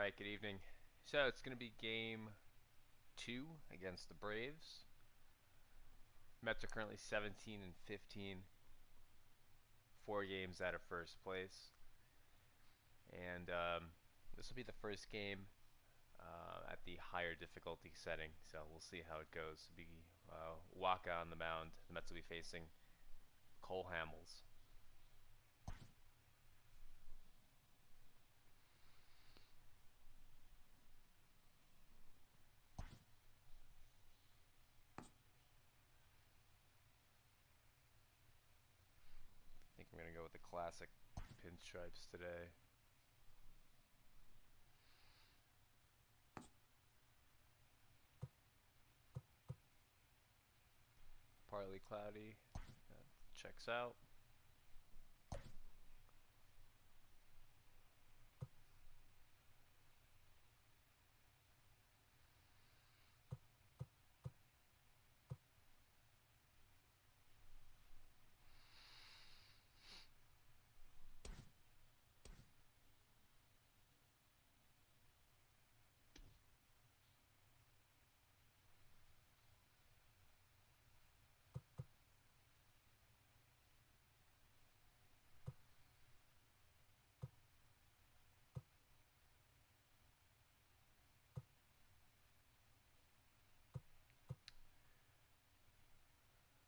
Alright, good evening. So it's going to be game 2 against the Braves. Mets are currently 17 and 15, 4 games out of first place. And this will be the first game at the higher difficulty setting, so we'll see how it goes. It'll be Wacha on the mound. The Mets will be facing Hamels. I think I'm going to go with the classic pinstripes today. Partly cloudy. That checks out.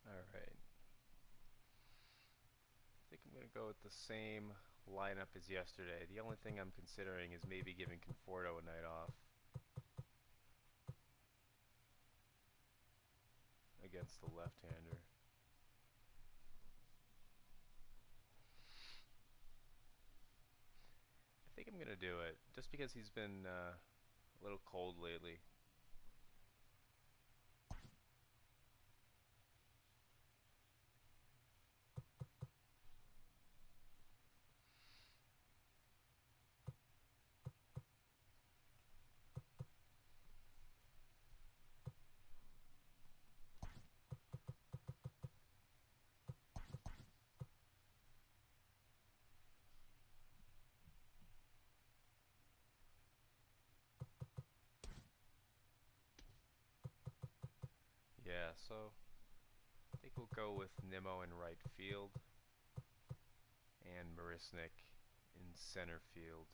Alright. I think I'm going to go with the same lineup as yesterday. The only thing I'm considering is maybe giving Conforto a night off against the left-hander. I think I'm going to do it, just because he's been a little cold lately. Yeah, so I think we'll go with Nimmo in right field and Marisnik in center field.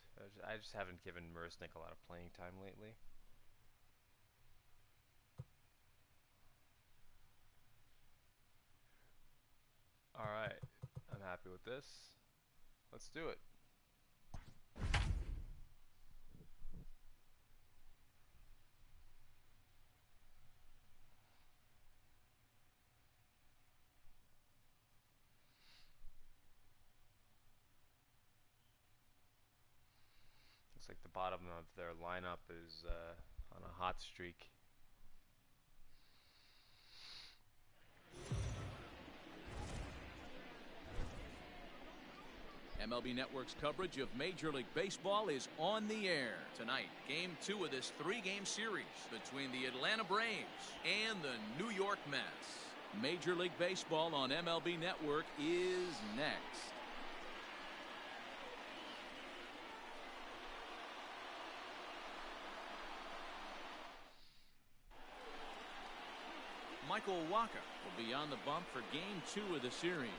I just haven't given Marisnik a lot of playing time lately. Alright, I'm happy with this. Let's do it. Looks like the bottom of their lineup is on a hot streak. MLB Network's coverage of Major League Baseball is on the air tonight. Game 2 of this 3-game series between the Atlanta Braves and the New York Mets. Major League Baseball on MLB Network is next. Michael Wacha will be on the bump for Game 2 of the series.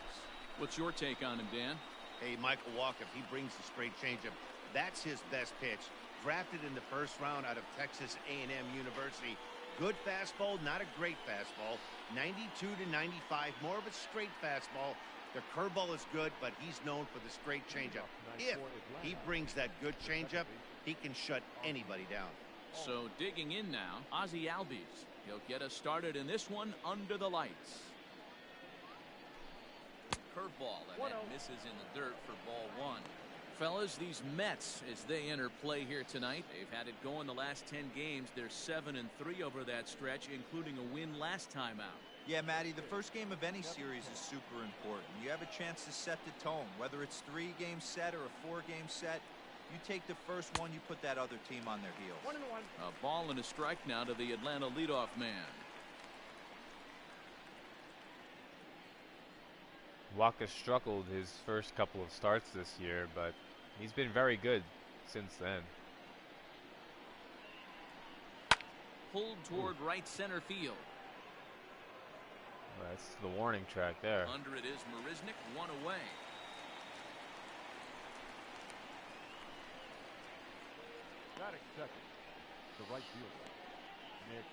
What's your take on him, Dan? Hey, Michael Wacha, if he brings the straight changeup, that's his best pitch. Drafted in the first round out of Texas A&M University. Good fastball, not a great fastball. 92 to 95, more of a straight fastball. The curveball is good, but he's known for the straight changeup. If he brings that good changeup, he can shut anybody down. So digging in now, Ozzie Albies. He'll get us started in this one under the lights. Curveball, and that misses in the dirt for ball 1. Fellas, these Mets, as they enter play here tonight, they've had it going the last 10 games. They're 7-3 over that stretch, including a win last time out. Yeah, Matty, the first game of any series is super important. You have a chance to set the tone, whether it's 3-game set or a 4-game set. You take the first one, you put that other team on their heels. 1-1. A ball and a strike now to the Atlanta leadoff man. Wacha struggled his first couple of starts this year, but he's been very good since then. pulled toward right center field. That's the warning track there. Under it is Marisnik, one away. Batting second, the right fielder, Nick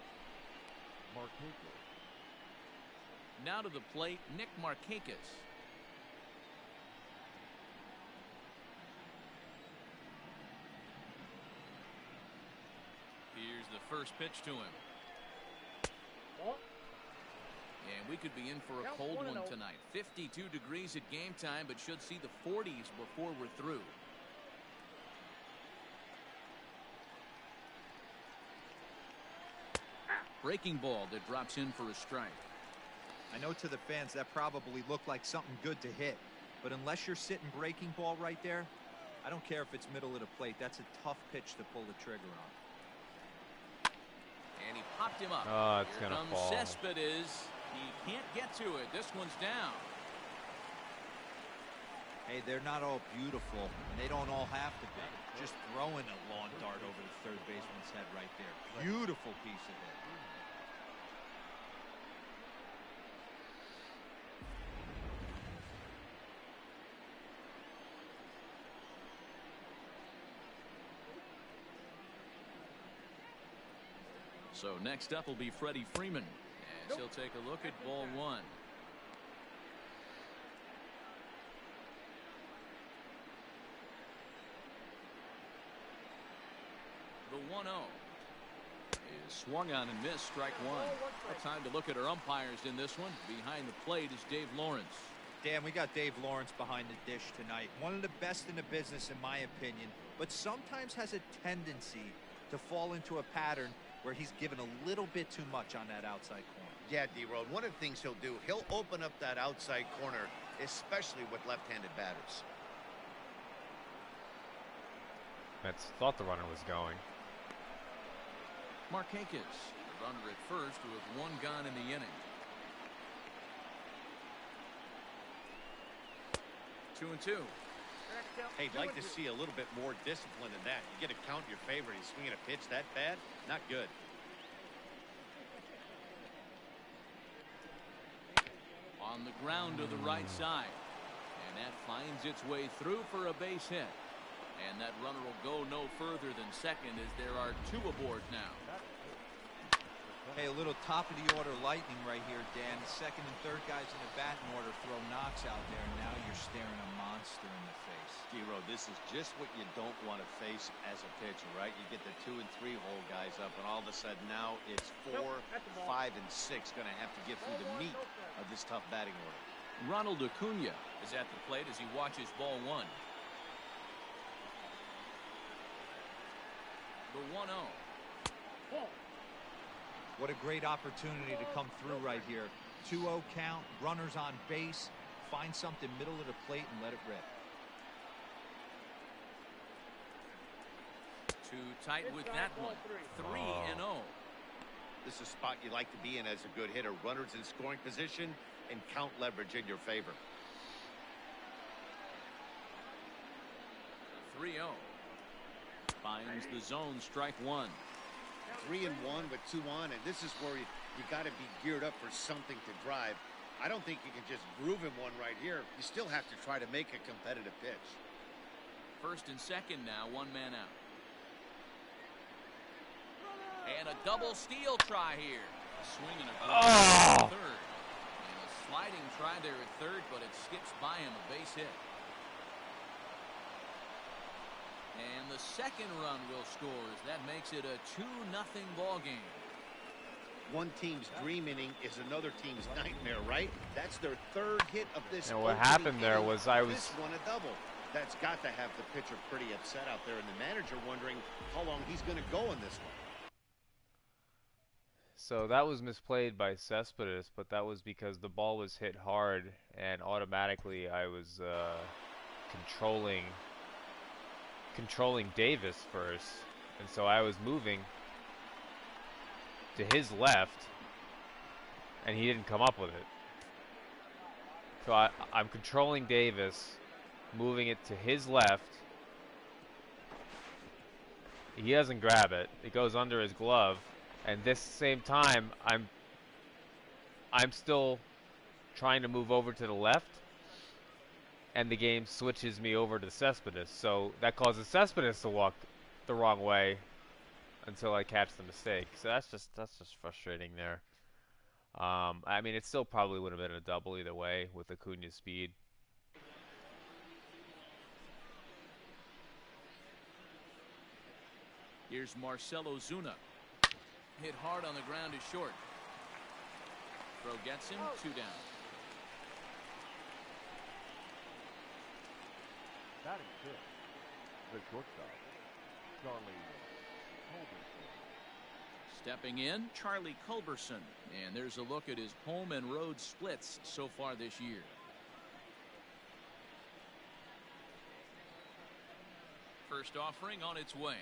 Markakis. Now to the plate, Nick Markakis. Here's the first pitch to him. And we could be in for a cold one tonight. 52 degrees at game time, but should see the 40s before we're through. Breaking ball that drops in for a strike. I know to the fans that probably looked like something good to hit, but unless you're sitting breaking ball right there, I don't care if it's middle of the plate. That's a tough pitch to pull the trigger on. And he popped him up. Oh, it's Here gonna comes fall. Cespedes. He can't get to it. This one's down. Hey, they're not all beautiful, and they don't all have to be. Just throwing a lawn dart over the third baseman's head right there. Beautiful piece of hit. So next up will be Freddie Freeman, as he'll take a look at ball one. The 1-0 is swung on and missed, strike one. A time to look at our umpires in this one. Behind the plate is Dave Lawrence. Dan, we got Dave Lawrence behind the dish tonight. One of the best in the business, in my opinion, but sometimes has a tendency to fall into a pattern where he's given a little bit too much on that outside corner. Yeah, D-Road, one of the things he'll do, he'll open up that outside corner, especially with left-handed batters. Mets thought the runner was going. Markakis, the runner at first with one gone in the inning. 2-2. Hey, I'd like to see a little bit more discipline in that. You get a count in your favor, he's swinging a pitch that bad, not good. On the ground to the right side. And that finds its way through for a base hit. And that runner will go no further than second as there are two aboard now. Hey, a little top of the order lightning right here, Dan. The second and third guys in the batting order throw knocks out there, and now you're staring a monster in the face. D-Road, this is just what you don't want to face as a pitcher, right? You get the 2 and 3 hole guys up, and all of a sudden now it's 4, 5, and 6 going to have to get through the meat of this tough batting order. Ronald Acuna is at the plate as he watches ball one. The 1-0. What a great opportunity to come through right here. 2-0 count, runners on base, find something middle of the plate and let it rip. Too tight with that one. 3-0. This is a spot you like to be in as a good hitter. Runners in scoring position and count leverage in your favor. 3-0. Finds the zone, strike one. 3 and 1 with 2 on, and this is where you got to be geared up for something to drive. I don't think you can just groove him one right here. You still have to try to make a competitive pitch. First and second now, one man out. And a double steal try here. Swinging a third. And a sliding try there at third, but it skips by him, a base hit. And the second run will score as that makes it a 2-0 ball game. One team's dream inning is another team's nightmare, right? That's their third hit of this. And what happened there was this one a double. That's got to have the pitcher pretty upset out there, and the manager wondering how long he's going to go in this one. So that was misplayed by Cespedes, but that was because the ball was hit hard, and automatically I was controlling Davis first, and so I was moving to his left, and he didn't come up with it. So I'm controlling Davis, moving it to his left. He doesn't grab it. It goes under his glove, And this same time, I'm still trying to move over to the left, and the game switches me over to Cespedes. So that causes Cespedes to walk the wrong way until I catch the mistake. So that's just frustrating there. I mean, it still probably would have been a double either way with Acuna's speed. Here's Marcelo Zuna. Hit hard on the ground is short. Throw gets him, 2 down. Batting fifth, the shortstop, Charlie Culberson. Stepping in, Charlie Culberson. And there's a look at his home and road splits so far this year. First offering on its way.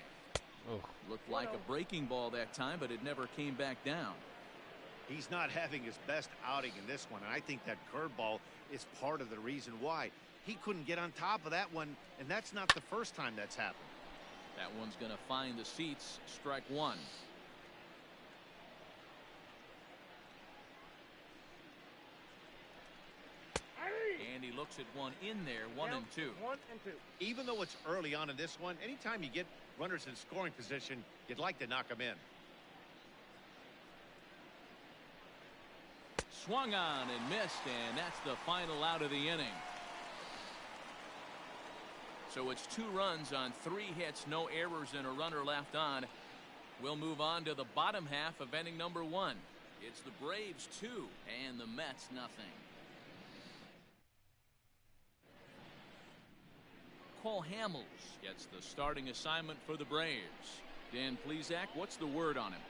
Oh. Looked like a breaking ball that time, but it never came back down. He's not having his best outing in this one, and I think that curveball is part of the reason why. He couldn't get on top of that one, and that's not the first time that's happened. That one's going to find the seats. Strike one. And he looks at one in there, 1 and 2. Even though it's early on in this one, anytime you get runners in scoring position, you'd like to knock them in. Swung on and missed, and that's the final out of the inning. So it's 2 runs on 3 hits, no errors, and a runner left on. We'll move on to the bottom half of inning number 1. It's the Braves 2 and the Mets nothing. Cole Hamels gets the starting assignment for the Braves. Dan Plesac, what's the word on him?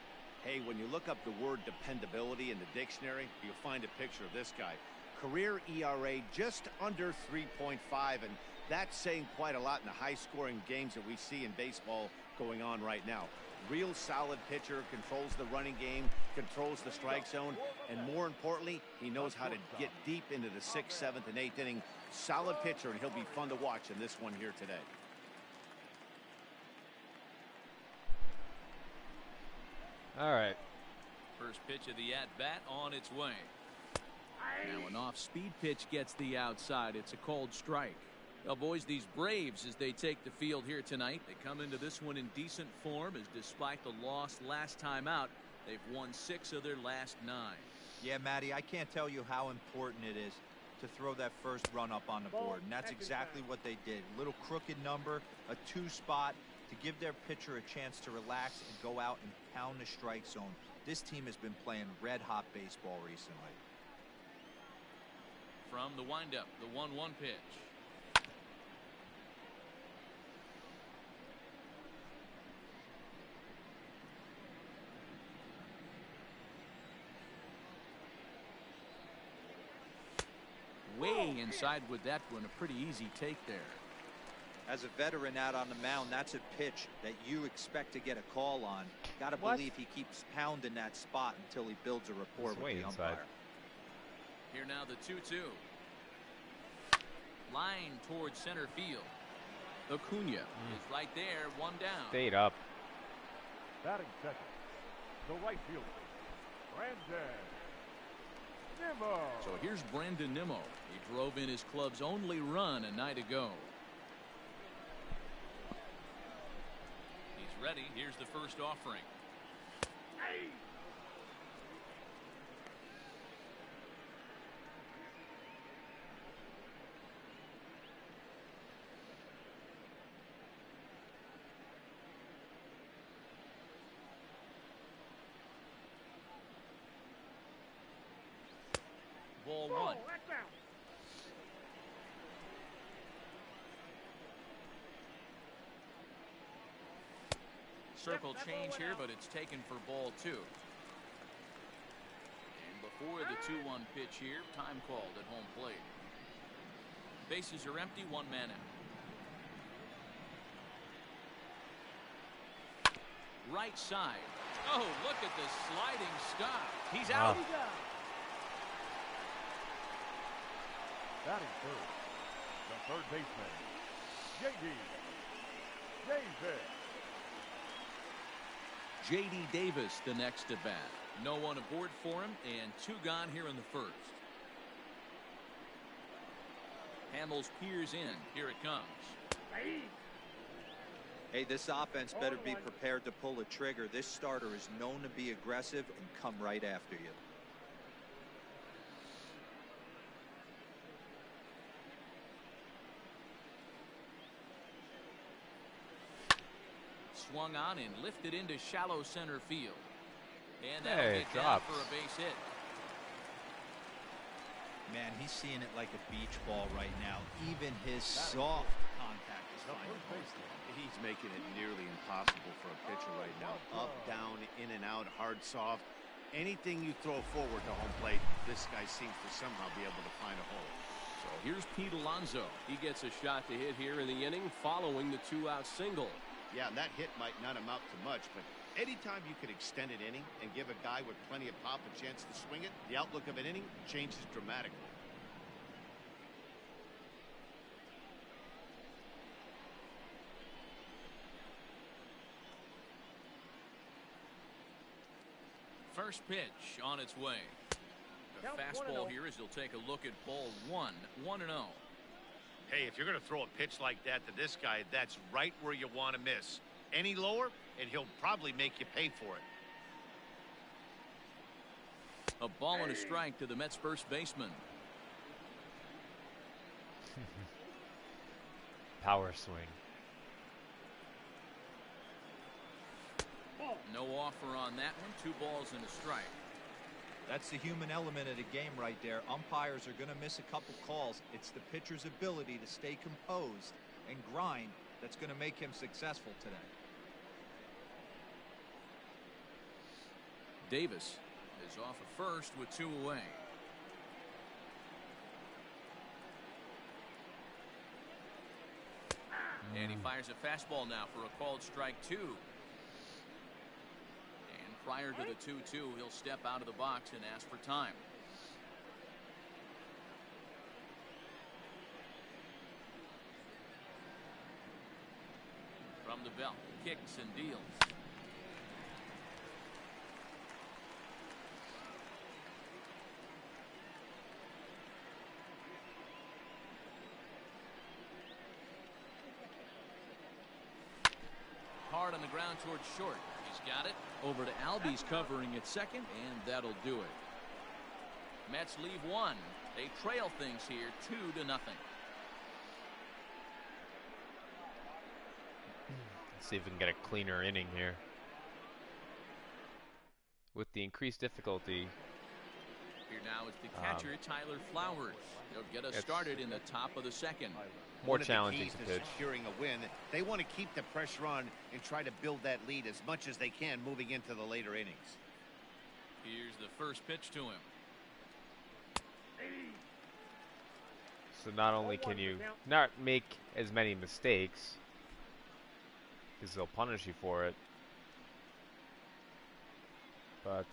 Hey, when you look up the word dependability in the dictionary, you'll find a picture of this guy. Career ERA just under 3.5, and that's saying quite a lot in the high-scoring games that we see in baseball going on right now. Real solid pitcher, controls the running game, controls the strike zone, and more importantly, he knows how to get deep into the 6th, 7th, and 8th inning. Solid pitcher, and he'll be fun to watch in this one here today. All right. First pitch of the at-bat on its way. Now an off-speed pitch gets the outside. It's a called strike. Well, boys, these Braves, as they take the field here tonight, they come into this one in decent form, as despite the loss last time out, they've won 6 of their last 9. Yeah, Matty, I can't tell you how important it is to throw that first run up on the board, and that's exactly what they did. A little crooked number, a 2 spot to give their pitcher a chance to relax and go out and pound the strike zone. This team has been playing red-hot baseball recently. From the windup, the 1-1 pitch. Way inside with that one, a pretty easy take there. As a veteran out on the mound, that's a pitch that you expect to get a call on. Got to believe he keeps pounding that spot until he builds a rapport with the umpire. Here now the 2-2. Line towards center field. Acuna is right there, 1 down. Fade up. Batting second, the right fielder, Brandon Nimmo. So here's Brandon Nimmo. He drove in his club's only run a night ago. He's ready. Here's the first offering. Ball 1. Circle change here, but it's taken for ball 2. And before the 2-1 pitch here, time called at home plate. Bases are empty, 1 man out. Right side. Oh, look at the sliding stop. He's out. Batting third, the third baseman, J.D. Davis. J.D. Davis the next at bat. No one aboard for him, and 2 gone here in the first. Hamels peers in. Here it comes. Hey, this offense better be prepared to pull a trigger. This starter is known to be aggressive and come right after you. Swung on and lifted into shallow center field. And Hey, that'll it get down drops. for a base hit. Man, he's seeing it like a beach ball right now. Even his soft contact is finding home. He's making it nearly impossible for a pitcher right now. Up, down, in and out, hard, soft. Anything you throw forward to home plate, this guy seems to somehow be able to find a hole. So here's Pete Alonso. He gets a shot to hit here in the inning following the 2-out single. Yeah, and that hit might not amount to much, but anytime you can extend an inning and give a guy with plenty of pop a chance to swing it, the outlook of an inning changes dramatically. First pitch on its way. The fastball here as he'll take a look at ball 1. 1-0. Hey, if you're going to throw a pitch like that to this guy, that's right where you want to miss. Any lower, and he'll probably make you pay for it. A ball and a strike to the Mets first baseman. Power swing. No offer on that one. 2 balls and a strike. That's the human element of the game right there. Umpires are going to miss a couple calls. It's the pitcher's ability to stay composed and grind that's going to make him successful today. Davis is off at first with 2 away. And he fires a fastball now for a called strike 2. And prior to the 2-2, he'll step out of the box and ask for time. From the belt, kicks and deals. Hard on the ground towards short. He's got it. Over to Albies covering at second, and that'll do it. Mets leave 1. They trail things here 2-0. Let's see if we can get a cleaner inning here. With the increased difficulty. Here now is the catcher, Tyler Flowers. He'll get us started in the top of the second. More One of the challenging keys to to pitch. securing a win, they want to keep the pressure on and try to build that lead as much as they can moving into the later innings. Here's the first pitch to him. So not only can you not make as many mistakes, because they'll punish you for it, but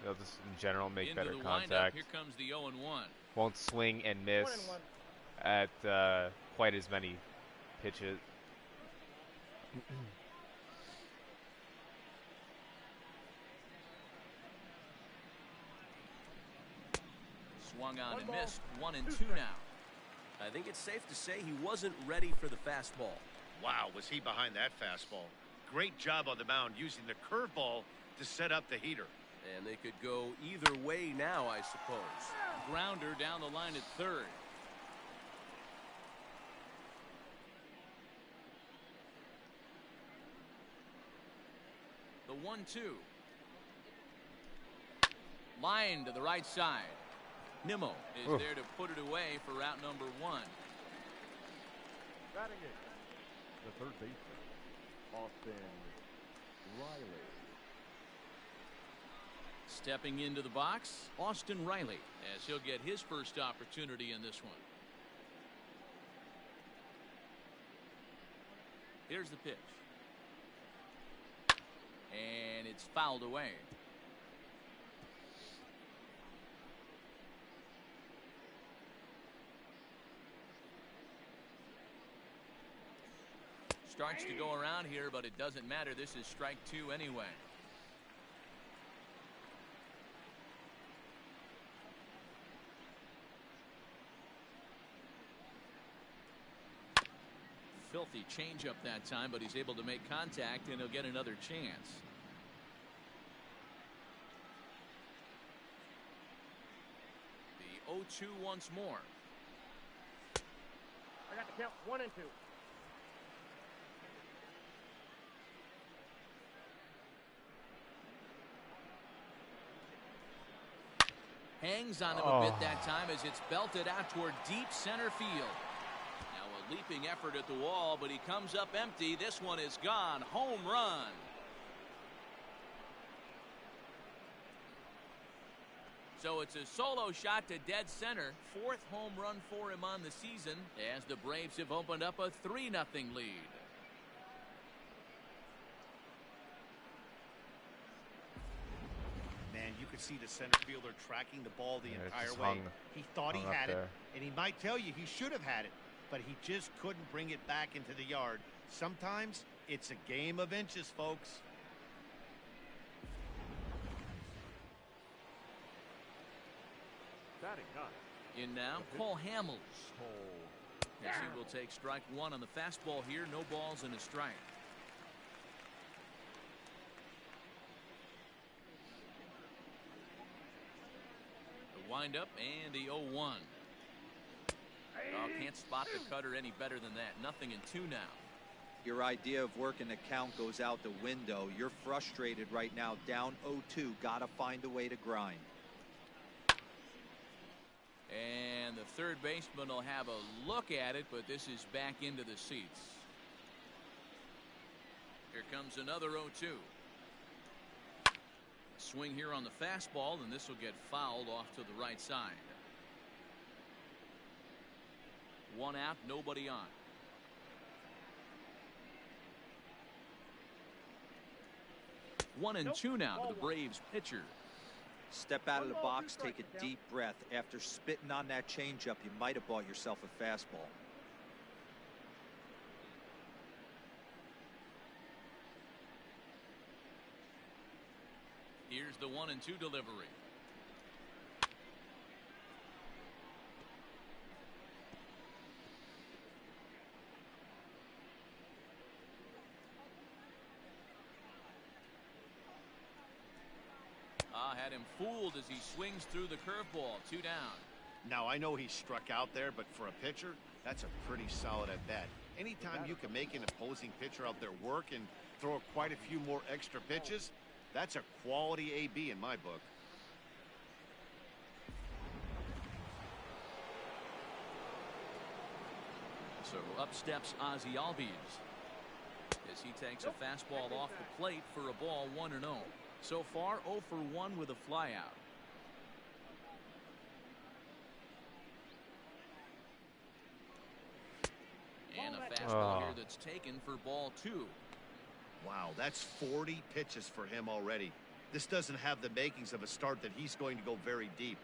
they'll just in general make Into better the windup. contact. Here comes the 0-1. Won't swing and miss at quite as many pitches. Swung on and missed. 1-2 now. I think it's safe to say he wasn't ready for the fastball. Wow, was he behind that fastball. Great job on the mound using the curveball to set up the heater. And they could go either way now, I suppose. Grounder down the line at third. The 1-2. Line to the right side. Nimmo is there to put it away for route number 1. Batting it, the third baseman, Austin Riley. Stepping into the box, Austin Riley, as he'll get his first opportunity in this one. Here's the pitch. And it's fouled away. starts to go around here, but it doesn't matter. This is strike 2 anyway. Filthy changeup that time, but he's able to make contact, and he'll get another chance. The 0-2 once more. I got the count 1 and 2. Hangs on him a bit that time as it's belted out toward deep center field. Now a leaping effort at the wall, but he comes up empty. This one is gone. Home run. So it's a solo shot to dead center. 4th home run for him on the season as the Braves have opened up a 3-0 lead. Man, you could see the center fielder tracking the ball the entire way. He thought he had it, and he might tell you he should have had it, but he just couldn't bring it back into the yard. Sometimes it's a game of inches, folks. In now, Cole Hamels. As he will take strike 1 on the fastball here. No balls and a strike. The windup and the 0-1. Oh, can't spot the cutter any better than that. 0-2 now. Your idea of working the count goes out the window. You're frustrated right now. Down 0-2. Got to find a way to grind. And the third baseman will have a look at it, but this is back into the seats. Here comes another 0-2. Swing here on the fastball, and this will get fouled off to the right side. 1 out, nobody on. One and two now to the Braves pitcher. Step out of the box, take a deep breath. After spitting on that changeup, you might have bought yourself a fastball. Here's the 1-2 delivery. Had him fooled as he swings through the curveball. 2 down. Now, I know he struck out there, but for a pitcher, that's a pretty solid at bat. Anytime you can make an opposing pitcher out there work and throw quite a few more extra pitches, that's a quality AB in my book. So up steps Ozzie Albies as he takes a fastball off the plate for a ball 1-0. So far 0 for 1 with a flyout. And a fastball here that's taken for ball 2. Wow, that's 40 pitches for him already. This doesn't have the makings of a start that he's going to go very deep.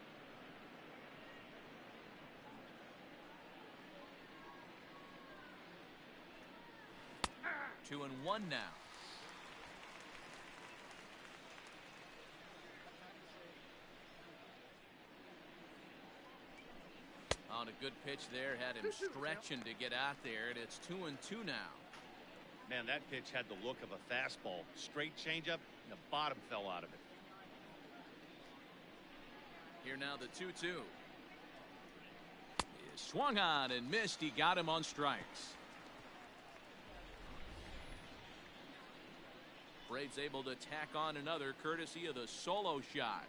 2-1 now. On a good pitch there, had him stretching to get out there, and it's 2-2 now. Man, that pitch had the look of a fastball. Straight changeup, and the bottom fell out of it. Here now the 2-2. He swung on and missed. He got him on strikes. Braves able to tack on another courtesy of the solo shot.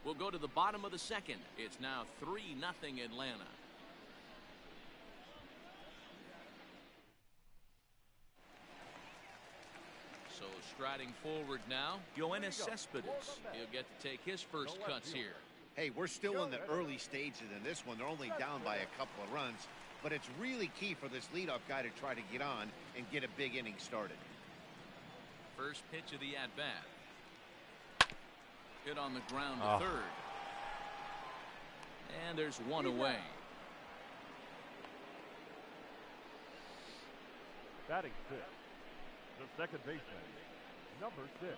We'll go to the bottom of the second. It's now 3-0 Atlanta. So striding forward now, Yoenis Cespedes. He'll get to take his first cuts here. Hey, we're still in the early stages in this one. They're only down by a couple of runs, but it's really key for this leadoff guy to try to get on and get a big inning started. First pitch of the at-bat. Hit on the ground to third. And there's one away. Batting fifth. the second baseman, number 6.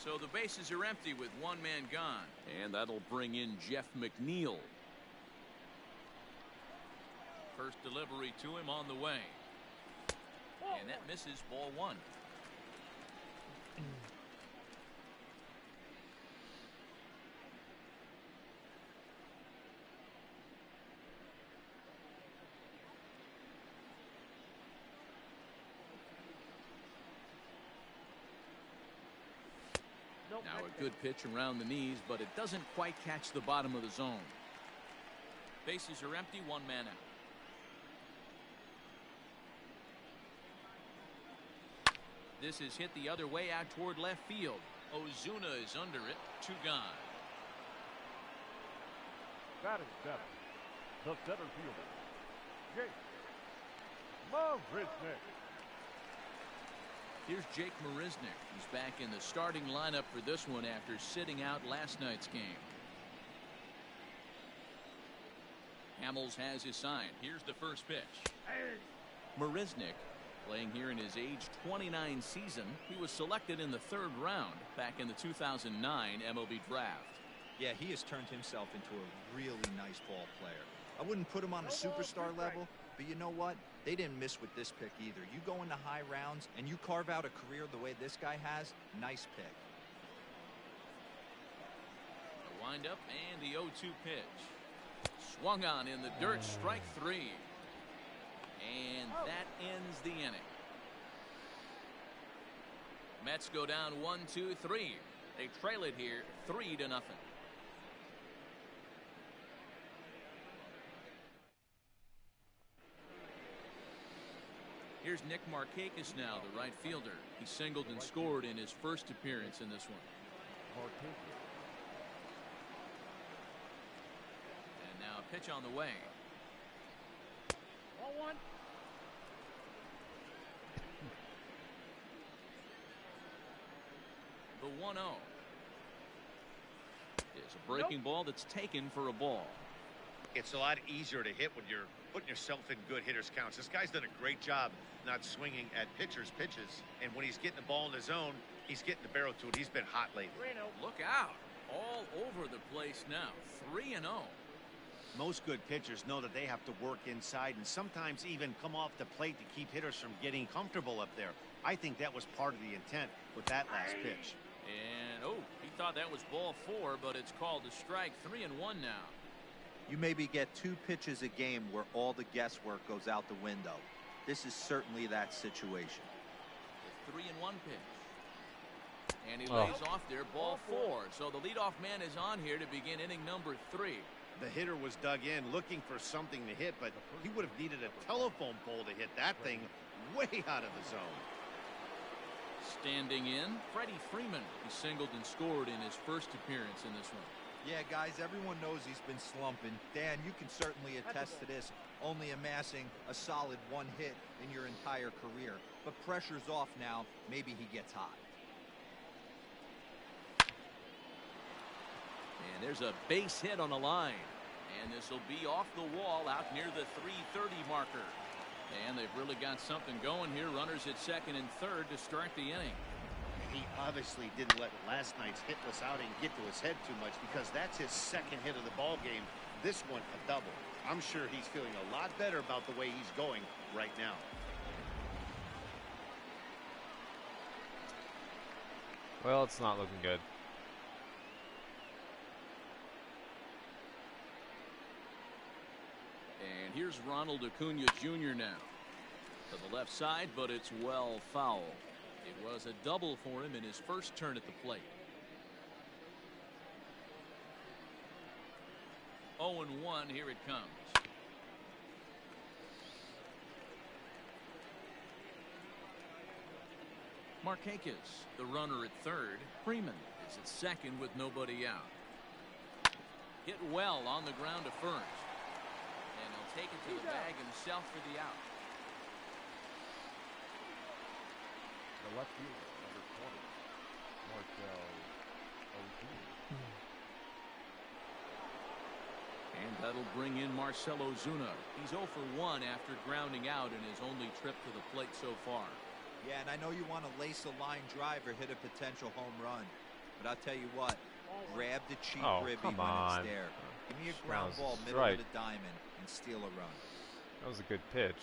So the bases are empty with one man gone. And that'll bring in Jeff McNeil. First delivery to him on the way. And that misses, ball 1. Now a good pitch around the knees, but it doesn't quite catch the bottom of the zone. Bases are empty, one man out. This is hit the other way out toward left field. Ozuna is under it. 2 gone. Batting 7, the center fielder, Jake Marisnick. Here's Jake Marisnick. He's back in the starting lineup for this one after sitting out last night's game. Hamels has his sign. Here's the first pitch. Marisnick, playing here in his age 29 season, he was selected in the 3rd round back in the 2009 MLB draft. Yeah, he has turned himself into a really nice ball player. I wouldn't put him on a superstar level, but you know what? They didn't miss with this pick either. You go into high rounds and you carve out a career the way this guy has, nice pick. The windup and the 0-2 pitch. Swung on in the dirt, strike 3. And that ends the inning. Mets go down 1-2-3. They trail it here 3-0. Here's Nick Markakis now, the right fielder. He singled and scored in his first appearance in this one. And now a pitch on the way. Ball 1. The 1-0 is a breaking ball that's taken for a ball. It's a lot easier to hit when you're putting yourself in good hitters counts. This guy's done a great job not swinging at pitchers' pitches. And when he's getting the ball in the zone, he's getting the barrel to it. He's been hot lately. Look out. All over the place now. 3-0. Most good pitchers know that they have to work inside and sometimes even come off the plate to keep hitters from getting comfortable up there. I think that was part of the intent with that last pitch. And, he thought that was ball 4, but it's called a strike. 3-1 now. You maybe get 2 pitches a game where all the guesswork goes out the window. This is certainly that situation. The 3-1 pitch. And he lays off there, ball 4. So the leadoff man is on here to begin inning number 3. The hitter was dug in looking for something to hit, but he would have needed a telephone pole to hit that thing way out of the zone. Standing in, Freddie Freeman. He singled and scored in his first appearance in this one. Yeah, guys, everyone knows he's been slumping. Dan, you can certainly attest to this, only amassing a solid 1 hit in your entire career. But pressure's off now. Maybe he gets hot. And there's a base hit on the line. And this will be off the wall out near the 330 marker. And they've really got something going here. Runners at 2nd and 3rd to start the inning. He obviously didn't let last night's hitless outing get to his head too much because that's his 2nd hit of the ball game. This one a double. I'm sure he's feeling a lot better about the way he's going right now. Well, it's not looking good. And here's Ronald Acuna Jr. now. To the left side, but it's well foul. It was a double for him in his first turn at the plate. 0-1, here it comes. Markakis, the runner at 3rd. Freeman is at 2nd with nobody out. Hit well on the ground to 1st. And he'll take it to the bag himself for the out. The left fielder, number 20, Marcell Ozuna. And that'll bring in Marcell Ozuna. He's 0 for 1 after grounding out in his only trip to the plate so far. Yeah, and I know you want to lace a line drive or hit a potential home run. But I'll tell you what, grab the cheap ribby when it's there. Give me a ground ball middle of the diamond and steal a run. That was a good pitch.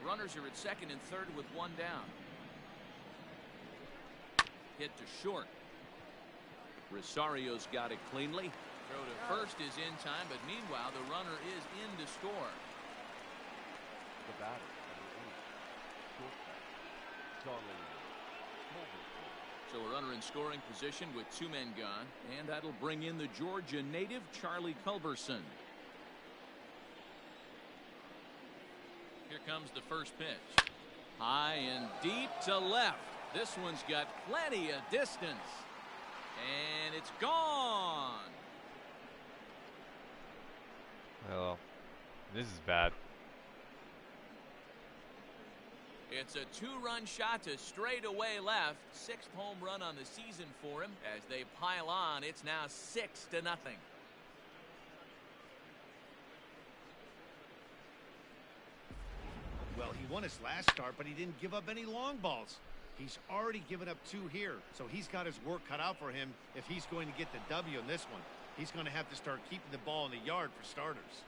Runners are at second and third with one down. Hit to short. Rosario's got it cleanly. Throw to first is in time, but meanwhile the runner is in to score. The batter, number 8, Charlie Culberson. So a runner in scoring position with 2 men gone, and that'll bring in the Georgia native Charlie Culberson. Here comes the first pitch. High and deep to left. This one's got plenty of distance. And it's gone. Well, this is bad. It's a 2-run shot to straightaway left. 6th home run on the season for him. As they pile on, it's now 6-0. Well, he won his last start, but he didn't give up any long balls. He's already given up 2 here, so he's got his work cut out for him if he's going to get the W in this one. He's going to have to start keeping the ball in the yard for starters.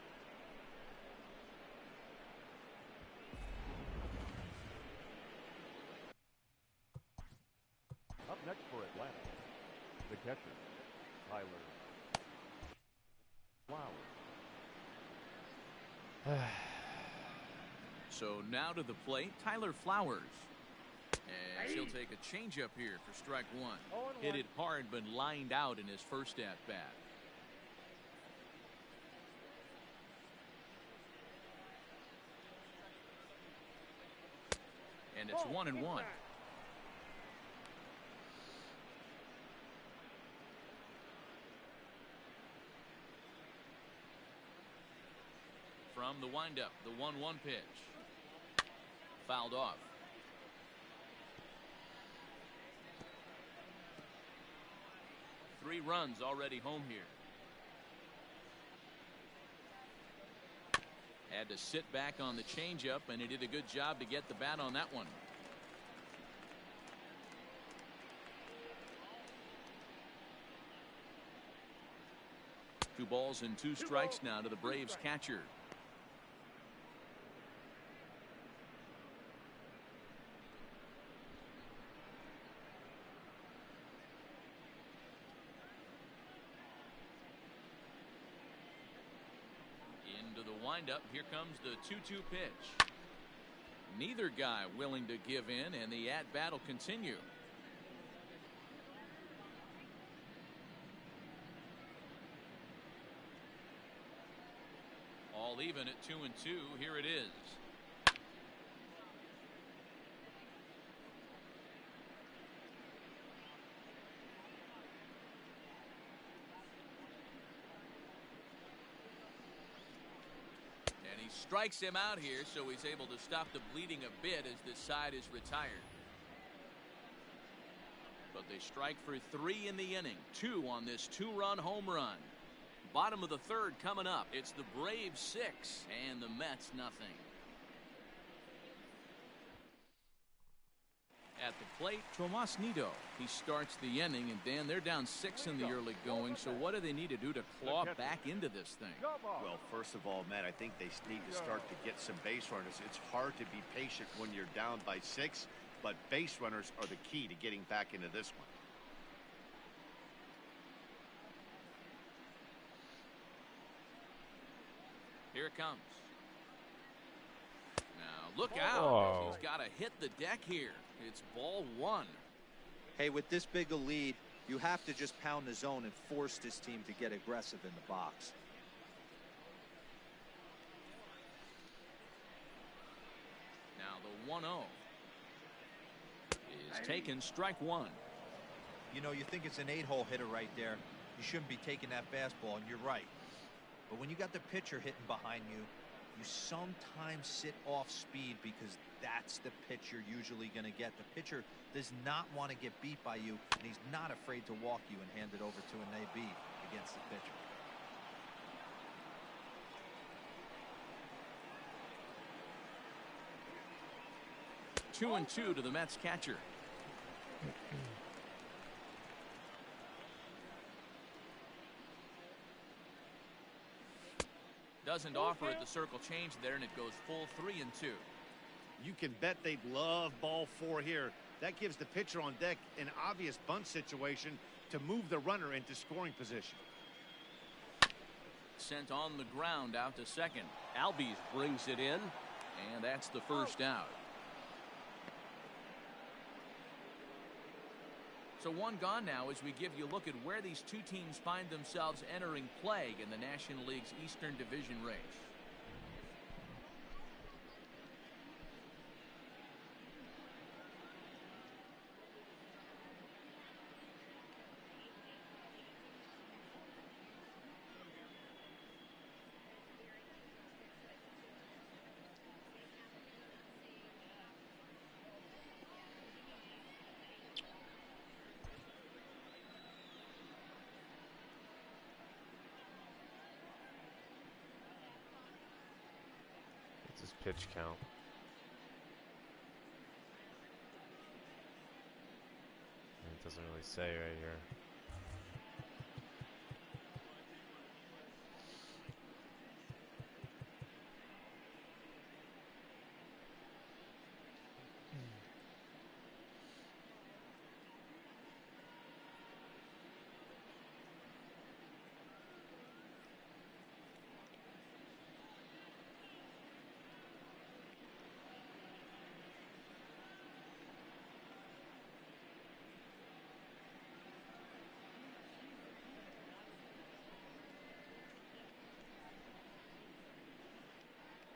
Up next for Atlanta, the catcher, Tyler Flowers. So now to the plate, Tyler Flowers. And he'll take a changeup here for strike 1. Hit it hard, but lined out in his first at-bat. And it's 1-1. From the windup, the 1-1 pitch. Fouled off. Three runs already home here. Had to sit back on the changeup, and he did a good job to get the bat on that one. Two balls and two strikes now to the Braves catcher. Into the windup. Here comes the 2-2 pitch. Neither guy willing to give in, and the at-bat will continue. All even at 2-2. Here it is. And he strikes him out here, so he's able to stop the bleeding a bit as this side is retired. But they strike for 3 in the inning. 2 on this 2-run home run. Bottom of the third coming up. It's the Braves 6 and the Mets nothing. At the plate, Tomas Nido. He starts the inning, and Dan, they're down 6 in the early going. So what do they need to do to claw back into this thing? Well, first of all, Matt, I think they need to start to get some base runners. It's hard to be patient when you're down by 6, but base runners are the key to getting back into this one. Here it comes. Now look out. He's got to hit the deck here. It's ball 1. Hey, with this big a lead, you have to just pound the zone and force this team to get aggressive in the box. Now the 1-0 is taken, strike 1. You know, you think it's an 8-hole hitter right there. You shouldn't be taking that fastball, and you're right. But when you got the pitcher hitting behind you, you sometimes sit off speed because that's the pitch you're usually going to get. The pitcher does not want to get beat by you, and he's not afraid to walk you and hand it over to an AB against the pitcher. Two and two to the Mets catcher. Doesn't offer it the circle change there, and it goes full 3-2. You can bet they'd love ball 4 here. That gives the pitcher on deck an obvious bunt situation to move the runner into scoring position. Sent on the ground out to second. Albies brings it in, and that's the first out. So one gone now as we give you a look at where these two teams find themselves entering play in the National League's Eastern Division race. What's his pitch count? It doesn't really say right here.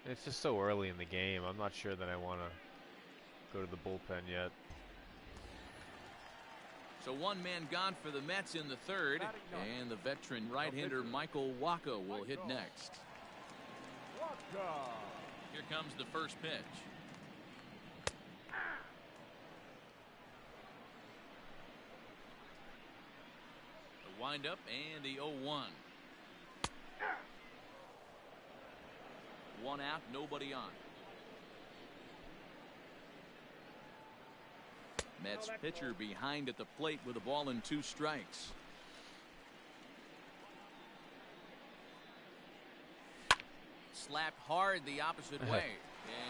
It's just so early in the game. I'm not sure that I want to go to the bullpen yet. So one man gone for the Mets in the third, and the veteran right-hander Michael Wacha will hit next. Here comes the first pitch. The windup and the 0-1. One out, nobody on. Mets pitcher behind at the plate with a ball and 2 strikes. Slapped hard the opposite way.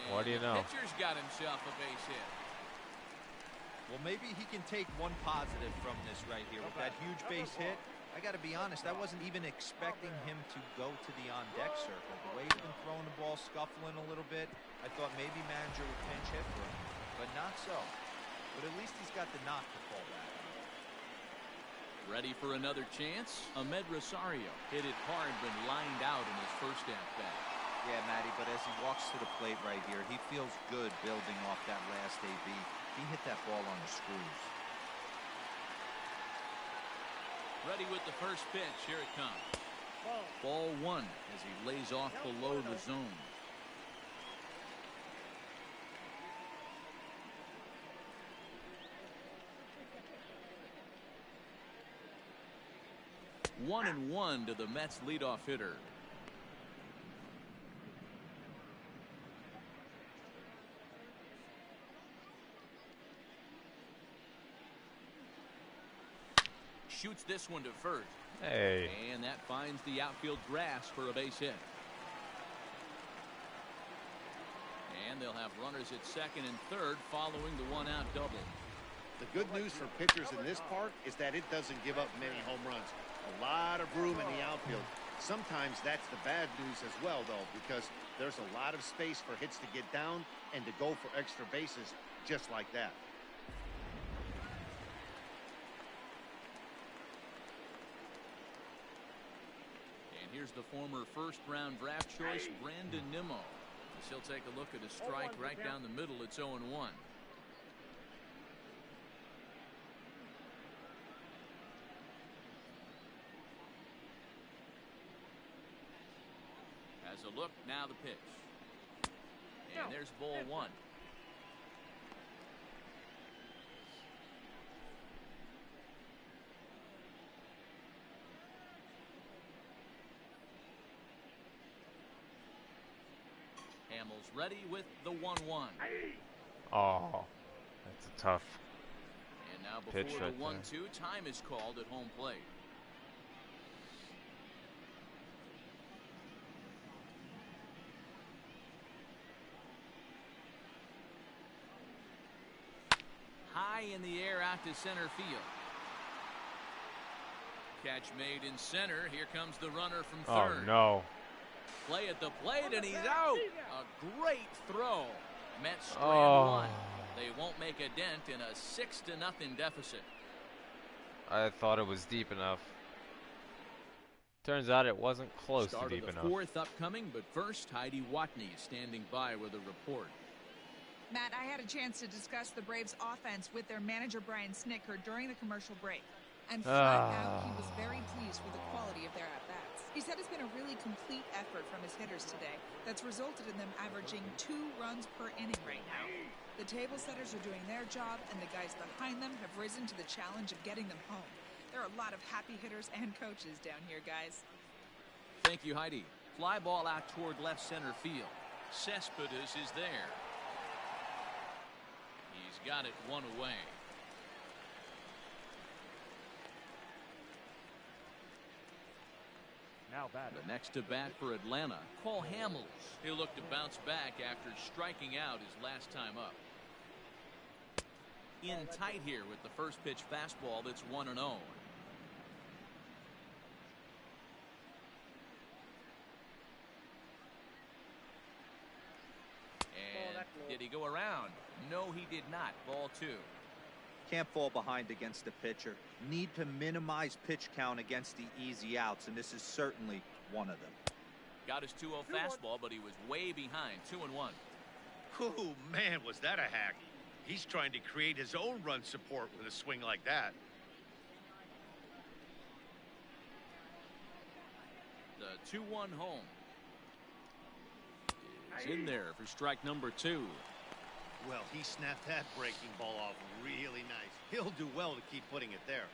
What do you know? The pitcher's got himself a base hit. Well, maybe he can take one positive from this right here with that huge base hit. I got to be honest, I wasn't even expecting him to go to the on-deck circle. The way he's been throwing the ball, scuffling a little bit, I thought maybe manager would pinch hit for him, but not so. But at least he's got the knock to fall back on. Ready for another chance? Ahmed Rosario hit it hard but lined out in his first at-bat. Yeah, Matty, but as he walks to the plate right here, he feels good building off that last AB. He hit that ball on the screws. Ready with the first pitch. Here it comes. Ball 1 as he lays off below the zone. One and one to the Mets leadoff hitter. Shoots this one to first. Hey. And that finds the outfield grass for a base hit. And they'll have runners at second and third following the one-out double. The good news for pitchers in this park is that it doesn't give up many home runs. A lot of room in the outfield. Sometimes that's the bad news as well, though, because there's a lot of space for hits to get down and to go for extra bases just like that. And here's the former first-round draft choice, Brandon Nimmo. As he'll take a look at a strike right down the middle. It's 0-1. Has a look, now the pitch. And there's ball one. Hamels ready with the 1-1. Oh, that's a tough And now pitch before the right 1-2, time is called at home plate. High in the air out to center field. Catch made in center. Here comes the runner from third. Oh, no. Play at the plate, and he's out. A great throw. Mets strand one. They won't make a dent in a 6-0 deficit. I thought it was deep enough. Turns out it wasn't close Start to deep of the enough. fourth upcoming, but first, Heidi Watney is standing by with a report. Matt, I had a chance to discuss the Braves' offense with their manager, Brian Snitker, during the commercial break. And flat out, he was very pleased with the quality of their at-bats. He said it's been a really complete effort from his hitters today that's resulted in them averaging 2 runs per inning right now. The table setters are doing their job, and the guys behind them have risen to the challenge of getting them home. There are a lot of happy hitters and coaches down here, guys. Thank you, Heidi. Fly ball out toward left center field. Cespedes is there. He's got it one away. Now batting. The next to bat for Atlanta, Cole Hamels. He'll look to bounce back after striking out his last time up. In tight here with the first pitch fastball that's 1-0. And did he go around? No, he did not. Ball 2. Can't fall behind against the pitcher. Need to minimize pitch count against the easy outs, and this is certainly one of them. Got his 2-0 fastball, but he was way behind. 2-1. Oh, man, was that a hacky. He's trying to create his own run support with a swing like that. The 2-1 home. Is in there for strike number 2. Well, he snapped that breaking ball off really nice. He'll do well to keep putting it there.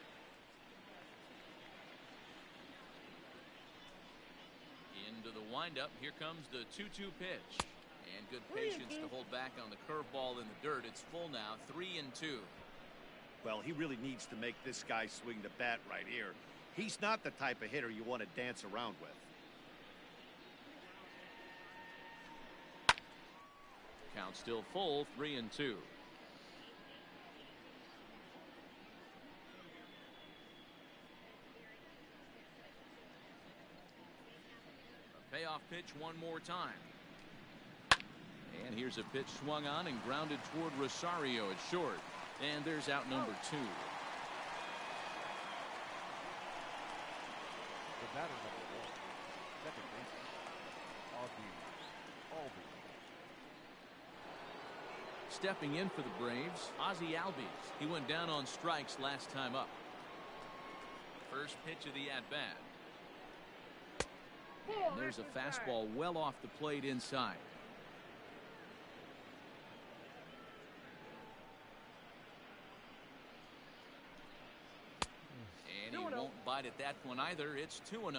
Into the windup. Here comes the 2-2 pitch. And good patience to hold back on the curveball in the dirt. It's full now, 3-2. Well, he really needs to make this guy swing the bat right here. He's not the type of hitter you want to dance around with. Count still full, 3-2. A payoff pitch one more time. And here's a pitch swung on and grounded toward Rosario at short. And there's out number 2. The batter number 1. Second baseman. Albies. Stepping in for the Braves, Ozzie Albies. He went down on strikes last time up. First pitch of the at-bat. And there's a fastball well off the plate inside. And he won't bite at that one either. It's 2-0.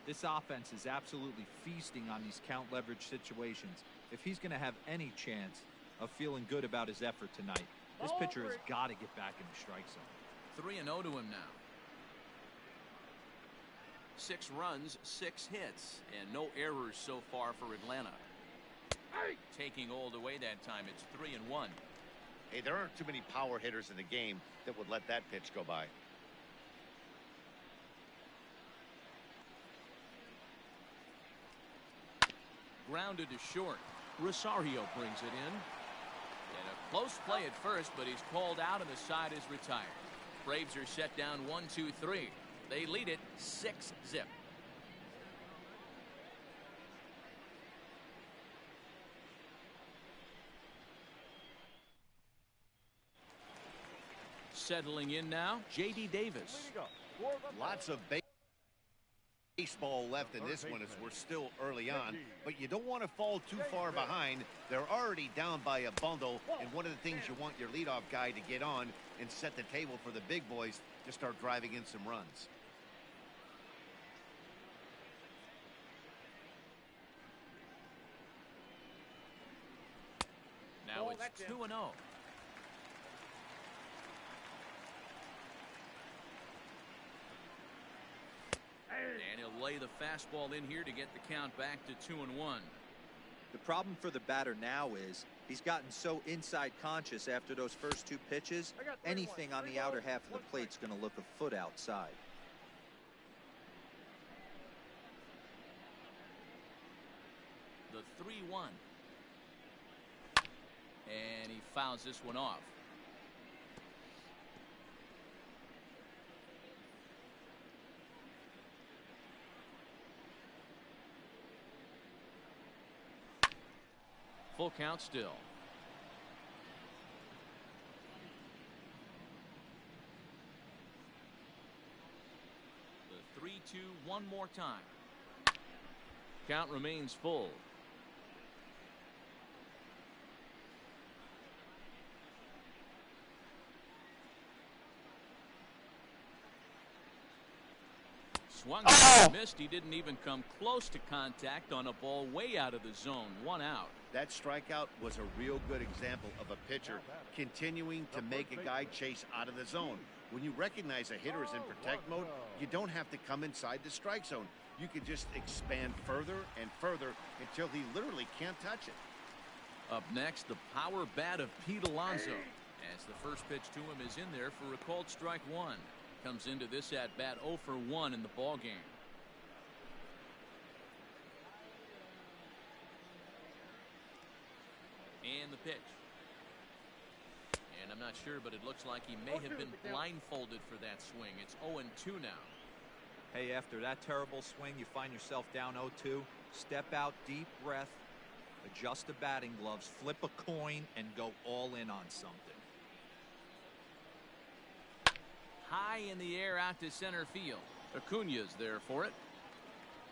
This offense is absolutely feasting on these count leverage situations. If he's going to have any chance of feeling good about his effort tonight, this pitcher has got to get back in the strike zone. 3-0 to him now. 6 runs, 6 hits, and no errors so far for Atlanta. Taking Old away that time, it's 3-1. Hey, there aren't too many power hitters in the game that would let that pitch go by. Grounded to short. Rosario brings it in. And a close play at first, but he's called out and the side is retired. Braves are set down 1-2-3. They lead it 6-0. Settling in now, J.D. Davis. Lots of base baseball left in this one as we're still early on, but you don't want to fall too far behind. They're already down by a bundle, and one of the things you want your leadoff guy to get on and set the table for the big boys to start driving in some runs. Now it's 2-0. And he'll lay the fastball in here to get the count back to 2-1. The problem for the batter now is he's gotten so inside conscious after those first two pitches, anything on the outer half of the plate's going to look a foot outside. The 3-1. And he fouls this one off. Full count still. The 3-2 one more time. Count remains full. Swung and missed. He didn't even come close to contact on a ball way out of the zone. 1 out. That strikeout was a real good example of a pitcher continuing to make a guy chase out of the zone. When you recognize a hitter is in protect mode, you don't have to come inside the strike zone. You can just expand further and further until he literally can't touch it. Up next, the power bat of Pete Alonso. As the first pitch to him is in there for a called strike 1. Comes into this at bat 0 for 1 in the ball game. And the pitch. And I'm not sure, but it looks like he may have been blindfolded for that swing. It's 0-2 now. Hey, after that terrible swing, you find yourself down 0-2. Step out, deep breath, adjust the batting gloves, flip a coin, and go all in on something. High in the air out to center field. Acuña's there for it.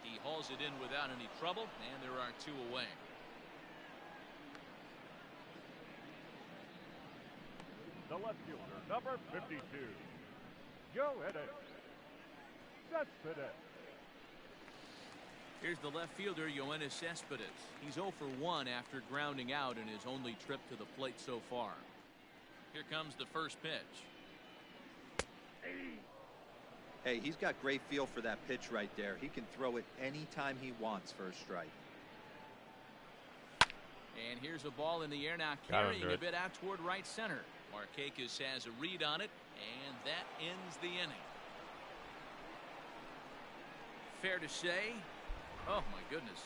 He hauls it in without any trouble, and there are 2 away. The left fielder, number 52, Joe Cespedes. Here's the left fielder, Yoenis Cespedes. He's 0 for 1 after grounding out in his only trip to the plate so far. Here comes the first pitch. Hey, he's got great feel for that pitch right there. He can throw it anytime he wants for a strike. And here's a ball in the air now, carrying a bit out toward right center. Markakis has a read on it, and that ends the inning. Fair to say, oh my goodness,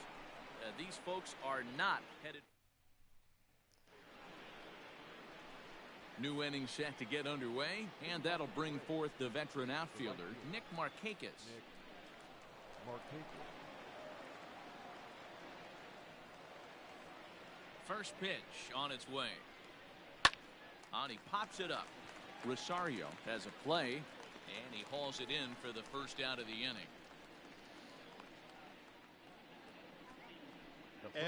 these folks are not headed. New inning set to get underway, and that'll bring forth the veteran outfielder, Nick Markakis. First pitch on its way. And he pops it up. Rosario has a play, and he hauls it in for the first out of the inning.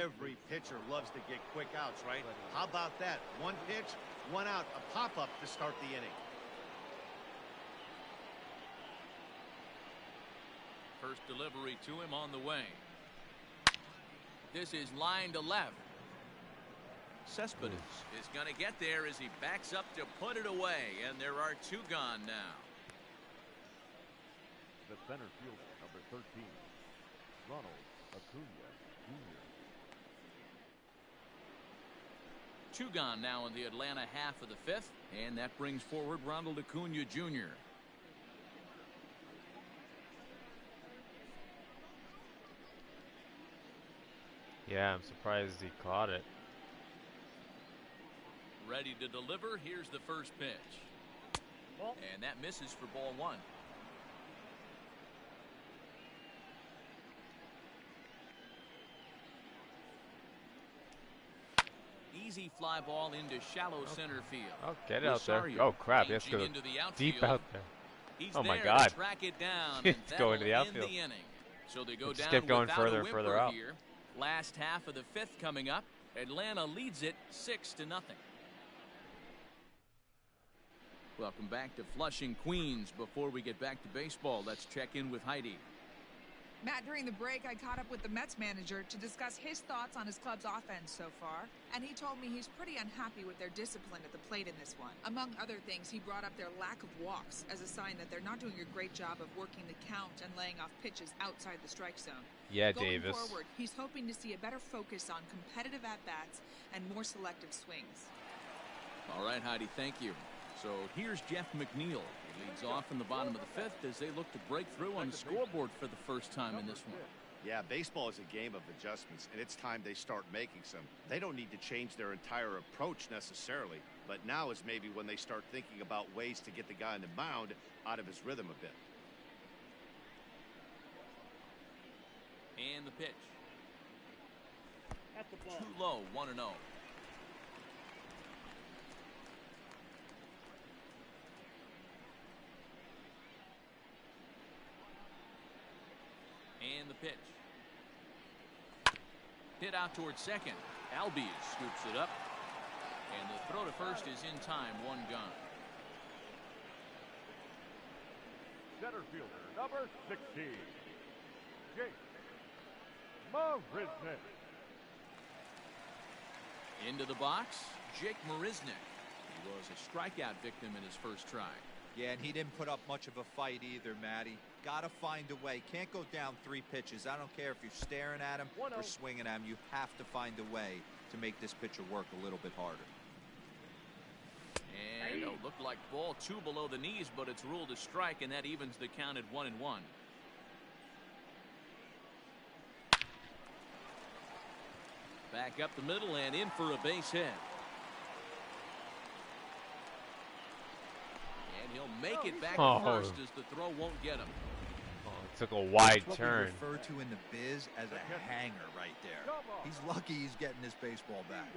Every pitcher loves to get quick outs, right? How about that? 1 pitch, 1 out, a pop-up to start the inning. First delivery to him on the way. This is line to left. Cespedes is going to get there as he backs up to put it away, and there are 2 gone now. The center fielder, number 13, Ronald Acuña Jr. 2 gone now in the Atlanta half of the 5th, and that brings forward Ronald Acuña Jr. Yeah, I'm surprised he caught it. Ready to deliver. Here's the first pitch. And that misses for ball 1. Easy fly ball into shallow center field. Oh, get out there. Oh, crap. He has to go deep out there. He's oh, my there God. to track it down. It's going to the outfield. The inning. So they go Just down kept going without further a and whimper further out. here. Last half of the fifth coming up. Atlanta leads it 6-0. Welcome back to Flushing, Queens. Before we get back to baseball, let's check in with Heidi. Matt, during the break, I caught up with the Mets manager to discuss his thoughts on his club's offense so far, and he told me he's pretty unhappy with their discipline at the plate in this one. Among other things, he brought up their lack of walks as a sign that they're not doing a great job of working the count and laying off pitches outside the strike zone. Yeah, Going Davis. forward, he's hoping to see a better focus on competitive at-bats and more selective swings. All right, Heidi, thank you. So here's Jeff McNeil. He leads off in the bottom of the fifth as they look to break through on the scoreboard for the first time in this one. Yeah, baseball is a game of adjustments, and it's time they start making some. They don't need to change their entire approach necessarily, but now is maybe when they start thinking about ways to get the guy on the mound out of his rhythm a bit. And the pitch. Too low, 1-0. And the pitch. Hit out towards second. Albies scoops it up. And the throw to first is in time, one gone. Center fielder, number 16, Jake Marisnick. Into the box, Jake Marisnick. He was a strikeout victim in his first try. Yeah, and he didn't put up much of a fight either, Matty. Got to find a way. Can't go down 3 pitches. I don't care if you're staring at him or swinging at him. You have to find a way to make this pitcher work a little bit harder. And it looked like ball 2 below the knees, but it's ruled a strike, and that evens the count at 1-1. Back up the middle and in for a base hit. And he'll make it back to first as the throw won't get him. Oh, it took a wide That's turn. what we refer to in the biz as a hanger right there. He's lucky he's getting this baseball back.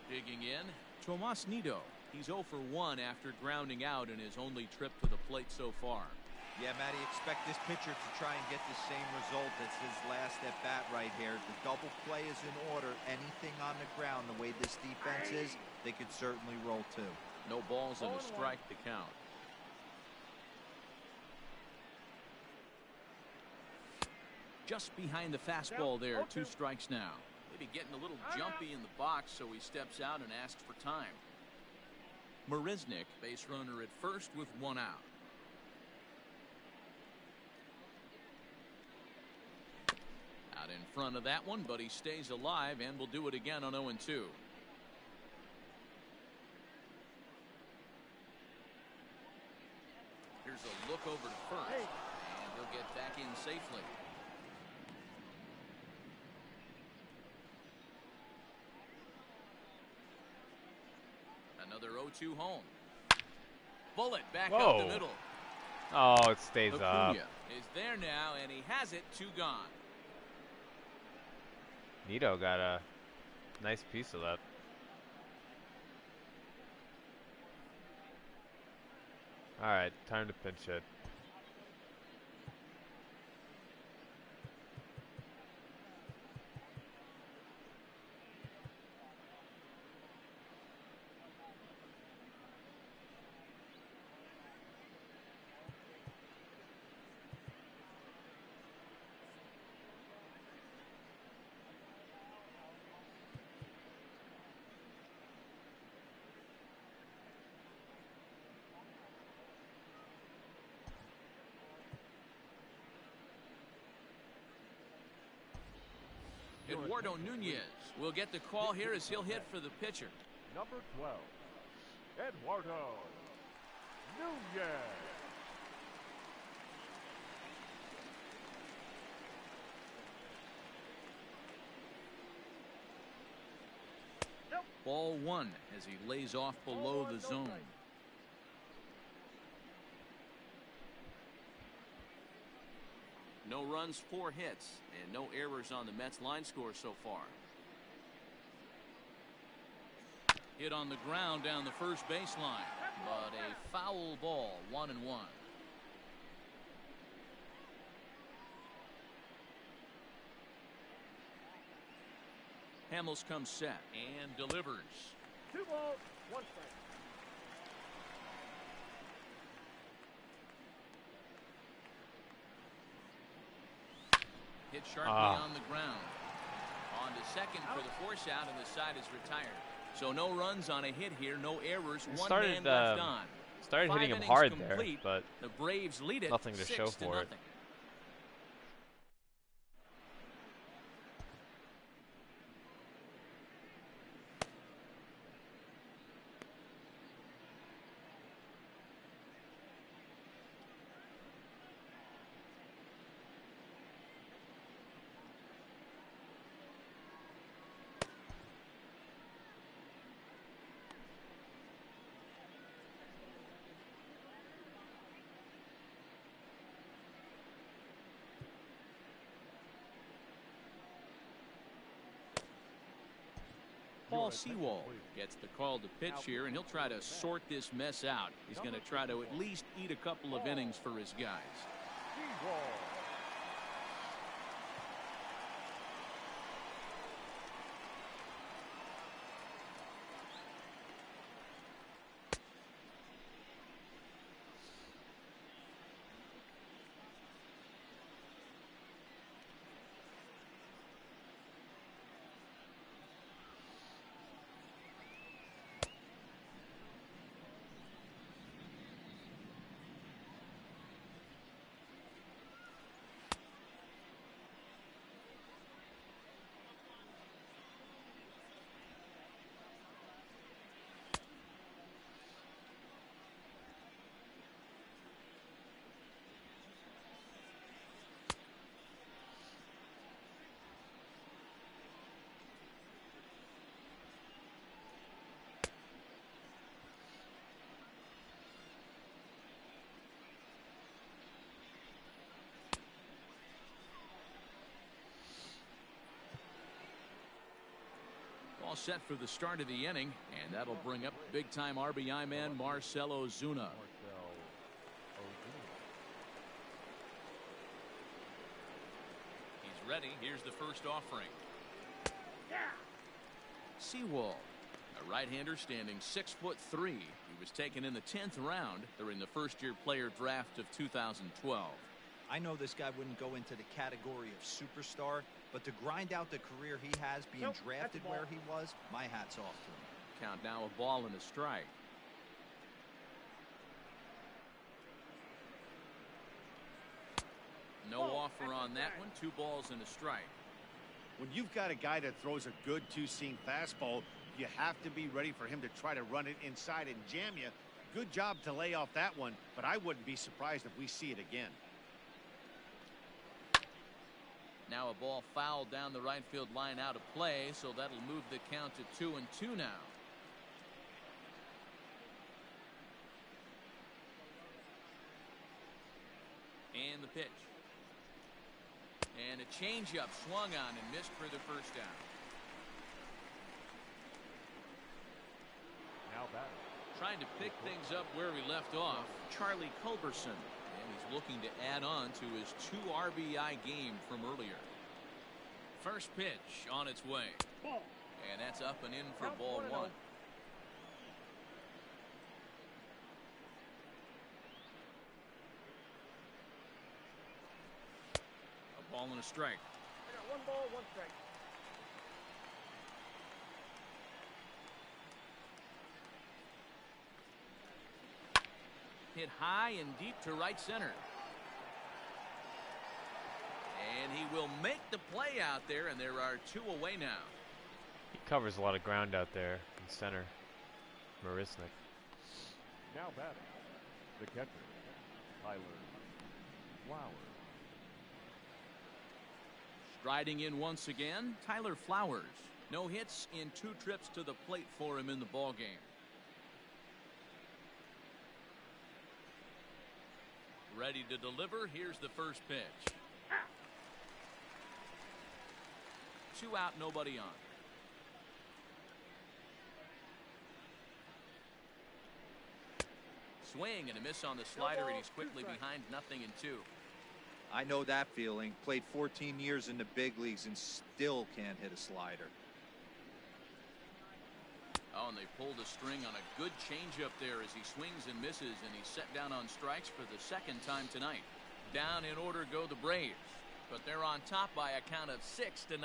Digging in, Tomas Nido. He's 0 for 1 after grounding out in his only trip to the plate so far. Yeah, Matty, expect this pitcher to try and get the same result as his last at-bat right here. The double play is in order. Anything on the ground, the way this defense is, they could certainly roll 2. No balls and a strike to count. Just behind the fastball there, 2 strikes now. Maybe getting a little jumpy in the box, so he steps out and asks for time. Marisnick, base runner at first with 1 out. Out in front of that one, but he stays alive and will do it again on 0-2. Here's a look over to first, and he'll get back in safely. Another 0-2 home. Bullet back up the middle. Oh, it stays Acuna up. is there now, and he has it. 2 gone. Nido got a nice piece of that. All right, time to pinch hit. Eduardo Nunez will get the call here as he'll hit for the pitcher. Number 12, Eduardo Nunez. Ball 1 as he lays off below the zone. No runs, 4 hits, and no errors on the Mets line score so far. Hit on the ground down the first baseline. but a foul ball, 1-1. Hamels comes set and delivers. 2 balls, 1 strike. Hit sharply on the ground. On to second for the force out, and the side is retired. So no runs on a hit here, no errors, one man left on. Started hitting him innings hard complete. there, but the Braves lead it nothing to show 6-0. for it. Paul Sewald gets the call to pitch here, and he'll try to sort this mess out. He's going to try to at least eat a couple of innings for his guys. All set for the start of the inning, and that'll bring up big-time RBI man Marcell Ozuna. He's ready. Here's the first offering. Sewald, a right-hander standing 6'3". He was taken in the 10th round during the first-year player draft of 2012. I know this guy wouldn't go into the category of superstar, but to grind out the career he has being drafted where he was, my hat's off to him. Count now, a ball and a strike. No offer on that one. 2 balls and a strike. When you've got a guy that throws a good two-seam fastball, you have to be ready for him to try to run it inside and jam you. Good job to lay off that one, but I wouldn't be surprised if we see it again. Now a ball fouled down the right field line out of play, so that'll move the count to 2-2 now. And the pitch. And a changeup swung on and missed for the first down. Now batting. Trying to pick things up where we left off, Charlie Culberson. And he's looking to add on to his 2 RBI game from earlier. First pitch on its way. And that's up and in for ball 1. A ball and a strike. 1 ball, 1 strike. Hit high and deep to right center. And he will make the play out there, and there are 2 away now. He covers a lot of ground out there in center. Marisnik. Now batting. The catcher, Tyler Flowers. Striding in once again, Tyler Flowers. No hits in 2 trips to the plate for him in the ballgame. Ready to deliver. Here's the first pitch. 2 out, nobody on. Swing and a miss on the slider, and he's quickly behind 0-2. I know that feeling. Played 14 years in the big leagues and still can't hit a slider. Oh, and they pulled a string on a good changeup there as he swings and misses, and he's set down on strikes for the second time tonight. Down in order go the Braves, but they're on top by a count of 6-0.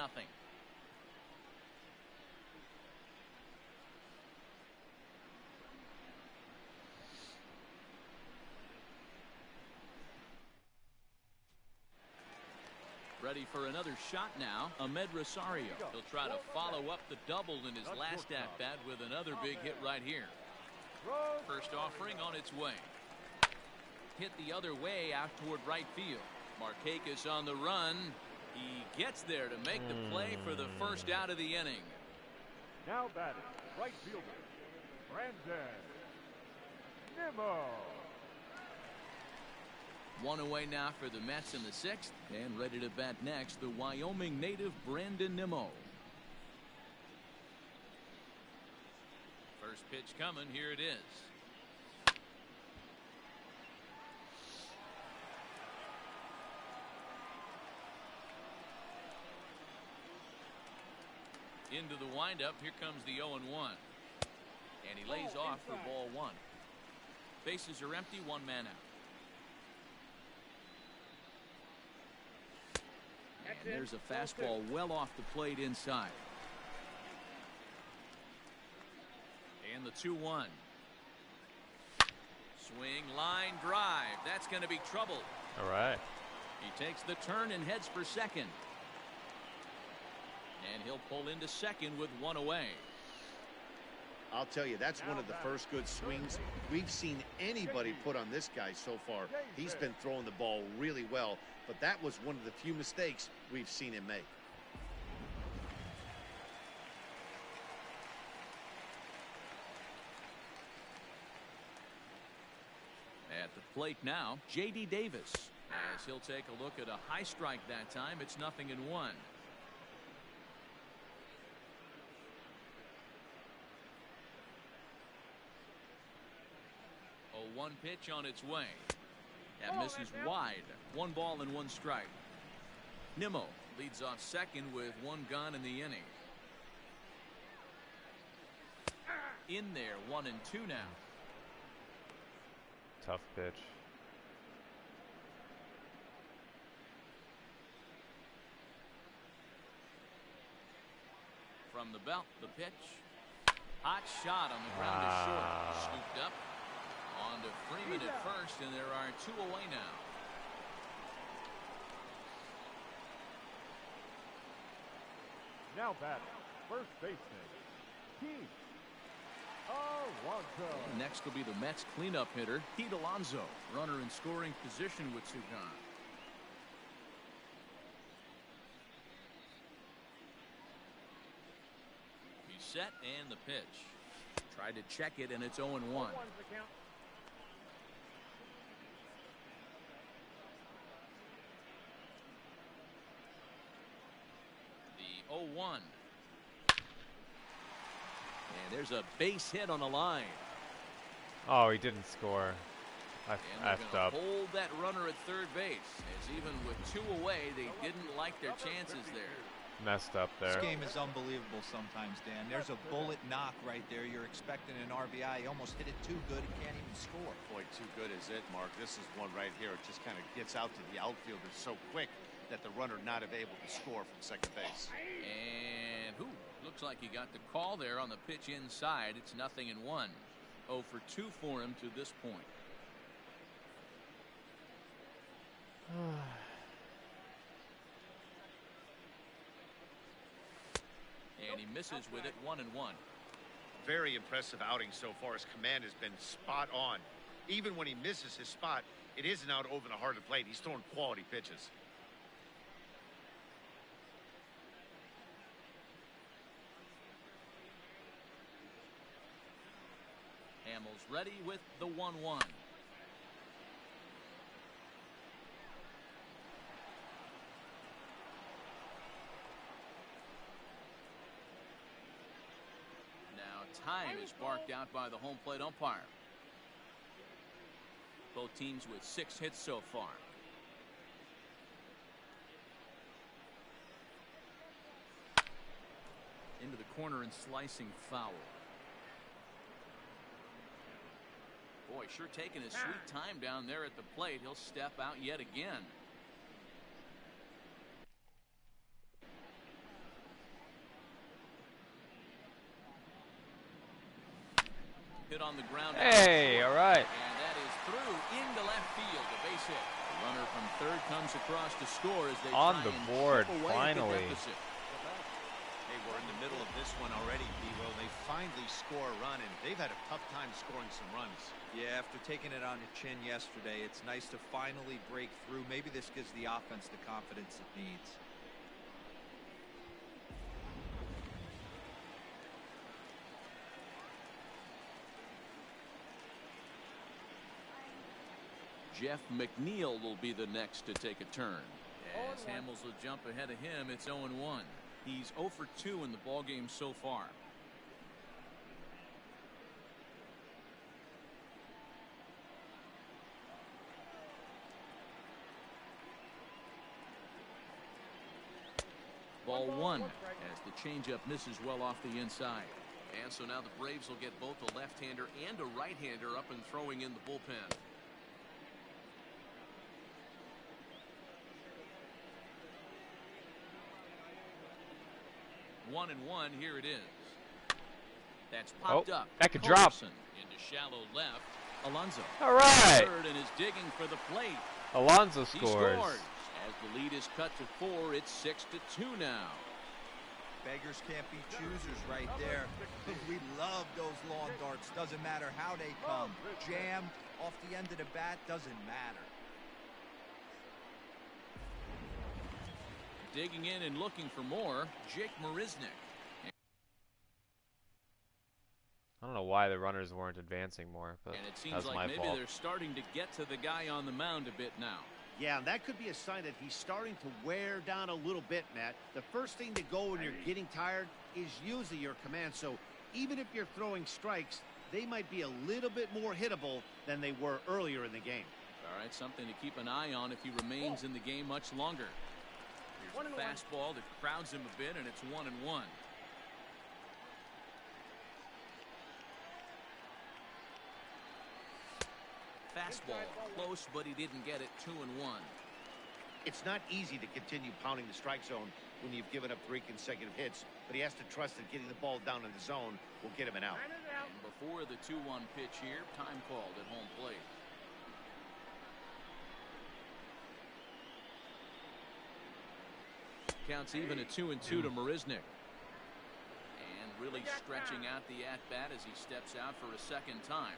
Ready for another shot now, Ahmed Rosario. He'll try to follow up the double in his last at-bat with another big hit right here. First offering on its way. Hit the other way out toward right field. Markakis on the run. He gets there to make the play for the first out of the inning. Now batting, right fielder, Brandon Nimmo. One away now for the Mets in the 6th, and ready to bat next, the Wyoming native Brandon Nimmo. First pitch coming, here it is. Into the windup, here comes the 0-1. And he lays off for ball 1. Bases are empty, one man out. And there's a fastball well off the plate inside. And the 2-1. Swing, line, drive. That's going to be trouble. All right. He takes the turn and heads for second. And he'll pull into second with one away. I'll tell you, that's one of the first good swings we've seen anybody put on this guy so far. He's been throwing the ball really well, but that was one of the few mistakes we've seen him make. At the plate now, J.D. Davis. As he'll take a look at a high strike that time, it's 0-1. One pitch on its way. That misses wide. 1 ball and 1 strike. Nimmo leads off second with 1 gone in the inning. In there, 1-2 now. Tough pitch. From the belt, the pitch. Hot shot on the ground to short. Scooped up. On to Freeman at first, and there are 2 away now. Now batting, first baseman, Pete Alonso. Next will be the Mets cleanup hitter, Pete Alonso. Runner in scoring position with 2 gone. He's set, and the pitch. Tried to check it, and it's 0-1. The 0-1. And there's a base hit on the line. Oh, he didn't score. I effed up. Hold that runner at third base, as even with 2 away, they didn't like their chances there. Messed up there. This game is unbelievable sometimes, Dan. There's a bullet knock right there. You're expecting an RBI. He almost hit it too good. He can't even score. Boy, too good is it, Mark. This is one right here. It just kind of gets out to the outfielder so quick that the runner not able to score from second base. And looks like he got the call there on the pitch inside. It's 0-1. 0 for 2 for him to this point. And he misses with it. 1-1. Very impressive outing so far. His command has been spot on. Even when he misses his spot, it isn't out over the heart of the plate. He's throwing quality pitches. Hamels ready with the 1-1. Now time is barked out by the home plate umpire. Both teams with 6 hits so far. Into the corner and slicing foul. Boy, sure taking his sweet time down there at the plate. He'll step out yet again. Hit on the ground. Hey, all right. And that is through into left field. A base hit. The runner from third comes across to score as they on try the and board, chip away at the finally. deficit. Hey, we're in the middle of this one already, B-Will. They finally score a run, and they've had a tough time scoring some runs. Yeah, after taking it on the chin yesterday, it's nice to finally break through. Maybe this gives the offense the confidence it needs. Jeff McNeil will be the next to take a turn. As Hamels will jump ahead of him, it's 0-1. He's 0 for 2 in the ballgame so far. Ball 1 as the changeup misses well off the inside. And so now the Braves will get both a left-hander and a right-hander up and throwing in the bullpen. One and one, here it is. That's popped up. That could drop. Into shallow left. Alonso. All right. Third and is digging for the plate. Alonso He scores. scores. As the lead is cut to 4, it's 6-2 now. Beggars can't be choosers right there. We love those long darts. Doesn't matter how they come. Jammed off the end of the bat, doesn't matter. Digging in and looking for more, Jake Marisnick. I don't know why the runners weren't advancing more, but And it that seems was like my maybe fault. they're starting to get to the guy on the mound a bit now. Yeah, and that could be a sign that he's starting to wear down a little bit, Matt. The first thing to go when you're getting tired is usually your command. So even if you're throwing strikes, they might be a little bit more hittable than they were earlier in the game. All right, something to keep an eye on if he remains in the game much longer. Here's a fastball that crowds him a bit, and it's 1-1. Fastball close, but he didn't get it. 2-1. It's not easy to continue pounding the strike zone when you've given up 3 consecutive hits, but he has to trust that getting the ball down in the zone will get him an out. And before the 2-1 pitch here, time called at home plate. Counts even at 2-2 to Marisnick. And really stretching out the at-bat as he steps out for a second time.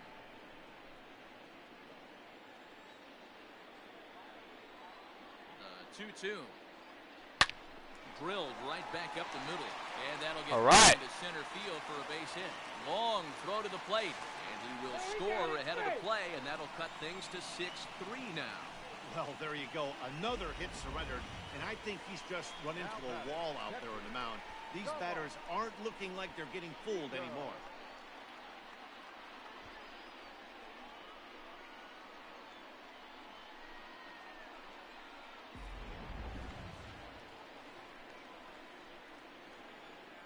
2-2. Drilled right back up the middle. And that'll get into center field for a base hit. Long throw to the plate. And he will score ahead of the play, and that'll cut things to 6-3 now. Well, there you go. Another hit surrendered, and I think he's just run into a wall out there on the mound. These batters aren't looking like they're getting fooled anymore.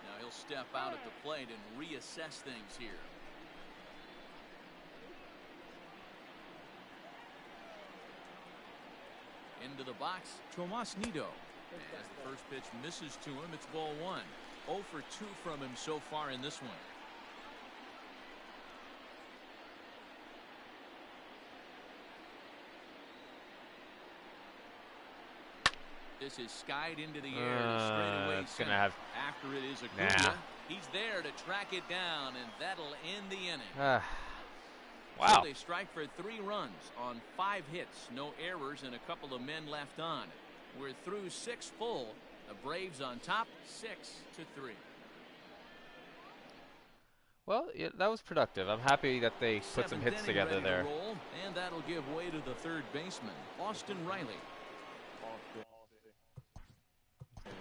Now he'll step out at the plate and reassess things here. Into the box, Tomas Nido. As the first pitch misses to him, it's ball 1. 0 for 2 from him so far in this one. This is skied into the air to straightaway center. After it is Acuna. He's there to track it down, and that'll end the inning. Wow. So they strike for 3 runs on 5 hits, no errors, and a couple of men left on. We're through 6 full. The Braves on top, 6-3. Well, yeah, that was productive. I'm happy that they put some hits together there. Roll, and that'll give way to the third baseman, Austin Riley.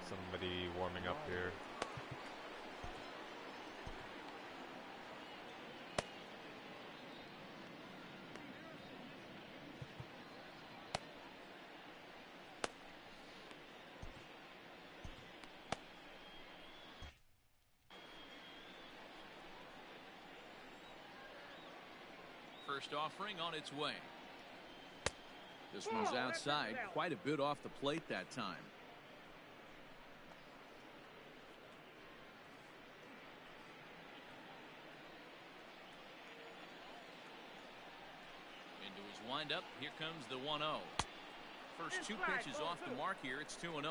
Somebody warming up here. First offering on its way. This one's outside, quite a bit off the plate that time. Into his windup, here comes the 1-0. First two pitches off the mark here, it's 2-0.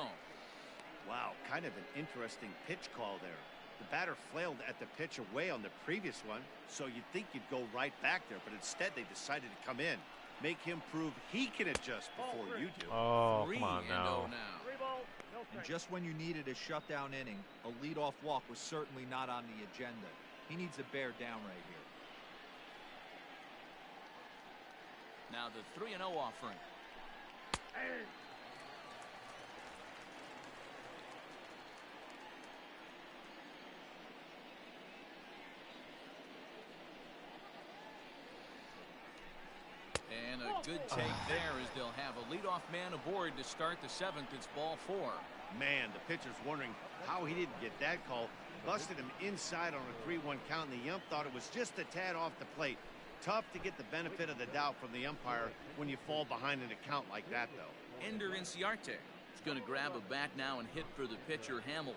Wow, kind of an interesting pitch call there. The batter flailed at the pitch away on the previous one, so you'd think you'd go right back there, but instead they decided to come in. Make him prove he can adjust before you do. Oh, come on now. And just when you needed a shutdown inning, a leadoff walk was certainly not on the agenda. He needs to bear down right here. Now the 3-0 offering. And a good take there as they'll have a leadoff man aboard to start the 7th. It's ball 4. Man, the pitcher's wondering how he didn't get that call. Busted him inside on a 3-1 count, and the ump thought it was just a tad off the plate. Tough to get the benefit of the doubt from the umpire when you fall behind an account like that, though. Ender Inciarte is going to grab a bat now and hit for the pitcher, Hamels.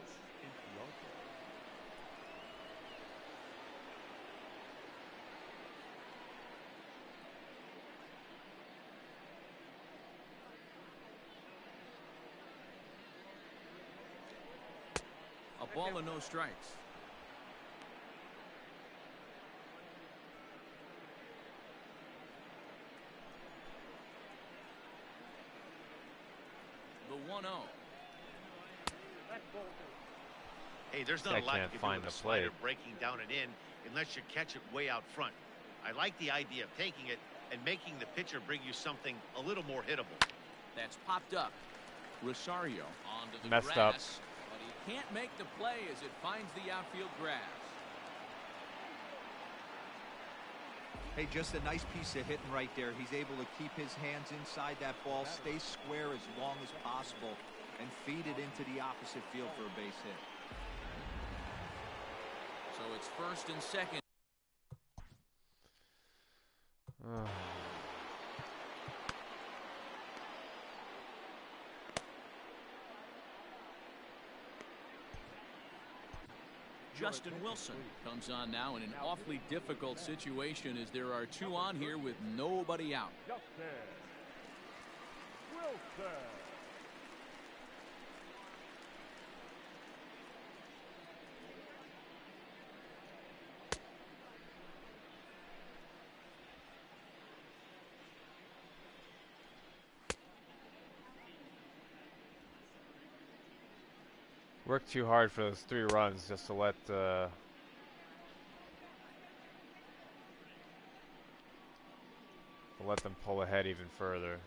A ball and no strikes. The 1-0. Hey, there's not a lot you can find do with the a slider plate. breaking down and in unless you catch it way out front. I like the idea of taking it and making the pitcher bring you something a little more hittable. That's popped up. Rosario onto the Messed grass, up. but he can't make the play as it finds the outfield grass. Hey, just a nice piece of hitting right there. He's able to keep his hands inside that ball, stay square as long as possible, and feed it into the opposite field for a base hit. So it's first and second. Justin Wilson comes on now in an awfully difficult situation as there are two on here with nobody out. Wilson. Worked too hard for those 3 runs just to let them pull ahead even further.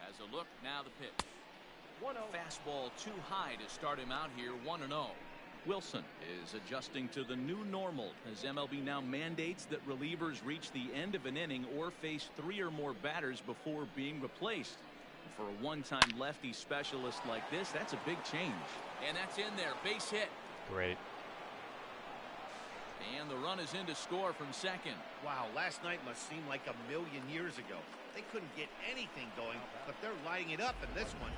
As a look, now the pitch. Fastball too high to start him out here, 1-0. Wilson is adjusting to the new normal as MLB now mandates that relievers reach the end of an inning or face 3 or more batters before being replaced. For a one-time lefty specialist like this, that's a big change. And that's in there, base hit. Great. And the run is in to score from second. Wow, last night must seem like a million years ago. They couldn't get anything going, but they're lighting it up in this one.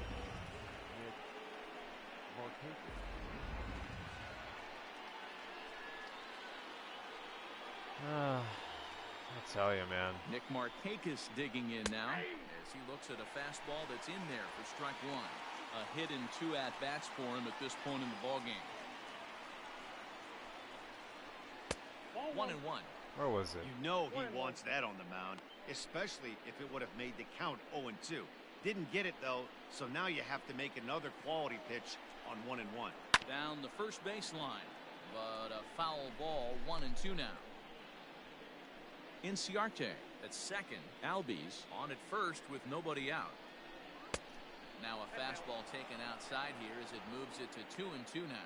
I tell you, man. Nick Markakis digging in now as he looks at a fastball that's in there for strike 1. A hit and 2 at-bats for him at this point in the ballgame. 1-1. Where was it? You know he wants that on the mound, especially if it would have made the count 0-2. Didn't get it, though, so now you have to make another quality pitch on 1-1. Down the first baseline, but a foul ball, 1-2 now. Inciarte at second. Albies on at first with nobody out. Now a fastball taken outside here as it moves it to 2-2 now.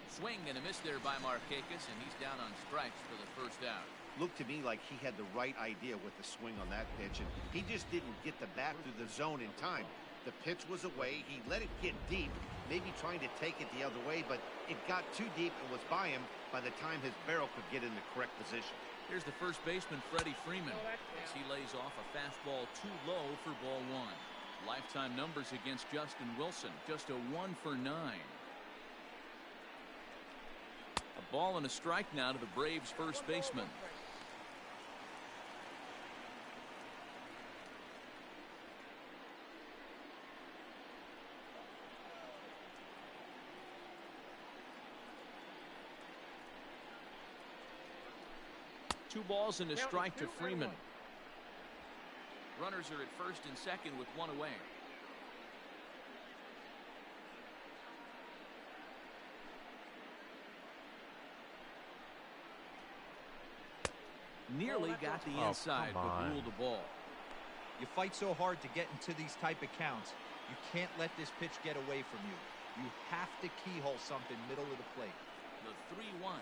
Swing and a miss there by Markakis, and he's down on strikes for the first out. Looked to me like he had the right idea with the swing on that pitch, and he just didn't get the bat through the zone in time. The pitch was away. He let it get deep, maybe trying to take it the other way, but it got too deep and was by him by the time his barrel could get in the correct position. Here's the first baseman, Freddie Freeman, as he lays off a fastball too low for ball 1. Lifetime numbers against Justin Wilson, just a 1 for 9. A ball and a strike now to the Braves first baseman. Two balls and a strike to Freeman. Runners are at first and second with one away. Nearly got the inside, but ruled the ball. You fight so hard to get into these type of counts. You can't let this pitch get away from you. You have to keyhole something middle of the plate. The 3-1.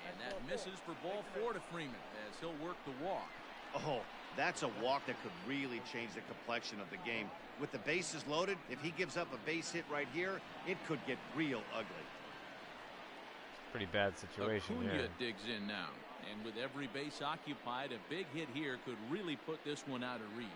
And that misses for ball 4 to Freeman as he'll work the walk. Oh, that's a walk that could really change the complexion of the game. With the bases loaded, if he gives up a base hit right here, it could get real ugly. Pretty bad situation Acuna here. digs in now. And with every base occupied, a big hit here could really put this one out of reach.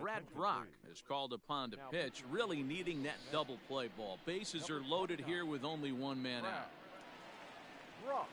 Brad Brock is called upon to pitch, really needing that double play ball. Bases are loaded here with only one man out. Brock.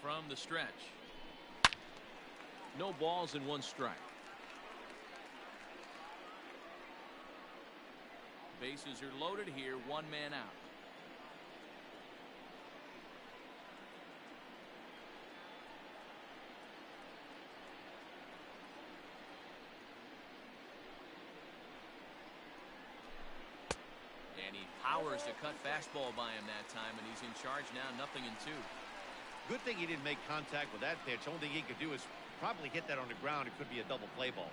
From the stretch. No balls and one strike. Bases are loaded here, one man out. And he powers a cut fastball by him that time, and he's in charge now, 0-2. Good thing he didn't make contact with that pitch. Only thing he could do is probably hit that on the ground. It could be a double play ball.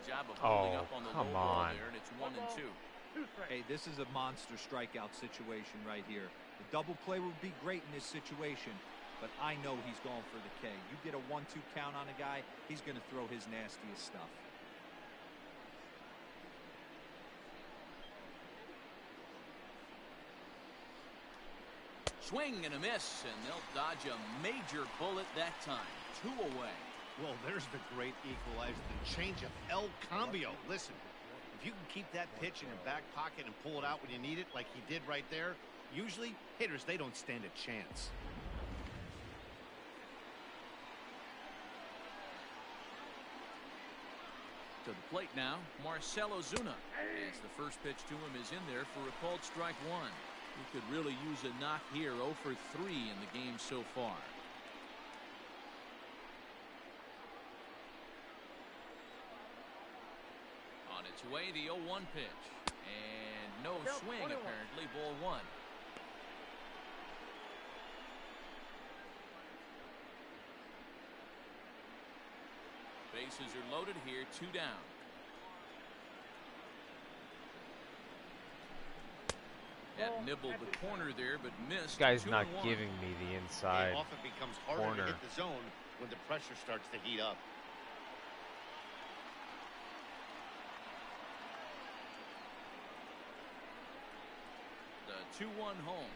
job of holding up on the low come ball on. there, and it's 1-2. Hey, this is a monster strikeout situation right here. The double play would be great in this situation, but I know he's going for the K. You get a 1-2 count on a guy, he's going to throw his nastiest stuff. Swing and a miss, and they'll dodge a major bullet that time. 2 away. Well, there's the great equalizer, the changeup, El Cambio. Listen, if you can keep that pitch in your back pocket and pull it out when you need it, like he did right there, usually hitters, they don't stand a chance. To the plate now, Marcell Ozuna. As the first pitch to him is in there for a called strike 1. He could really use a knock here. 0 for 3 in the game so far. On its way, the 0-1 pitch. And no swing, apparently. Ball 1. Bases are loaded here. 2 down. That nibbled the corner there, but missed. This guy's 2-1. not giving me the inside It often becomes harder corner. to hit the zone when the pressure starts to heat up. The 2-1 home.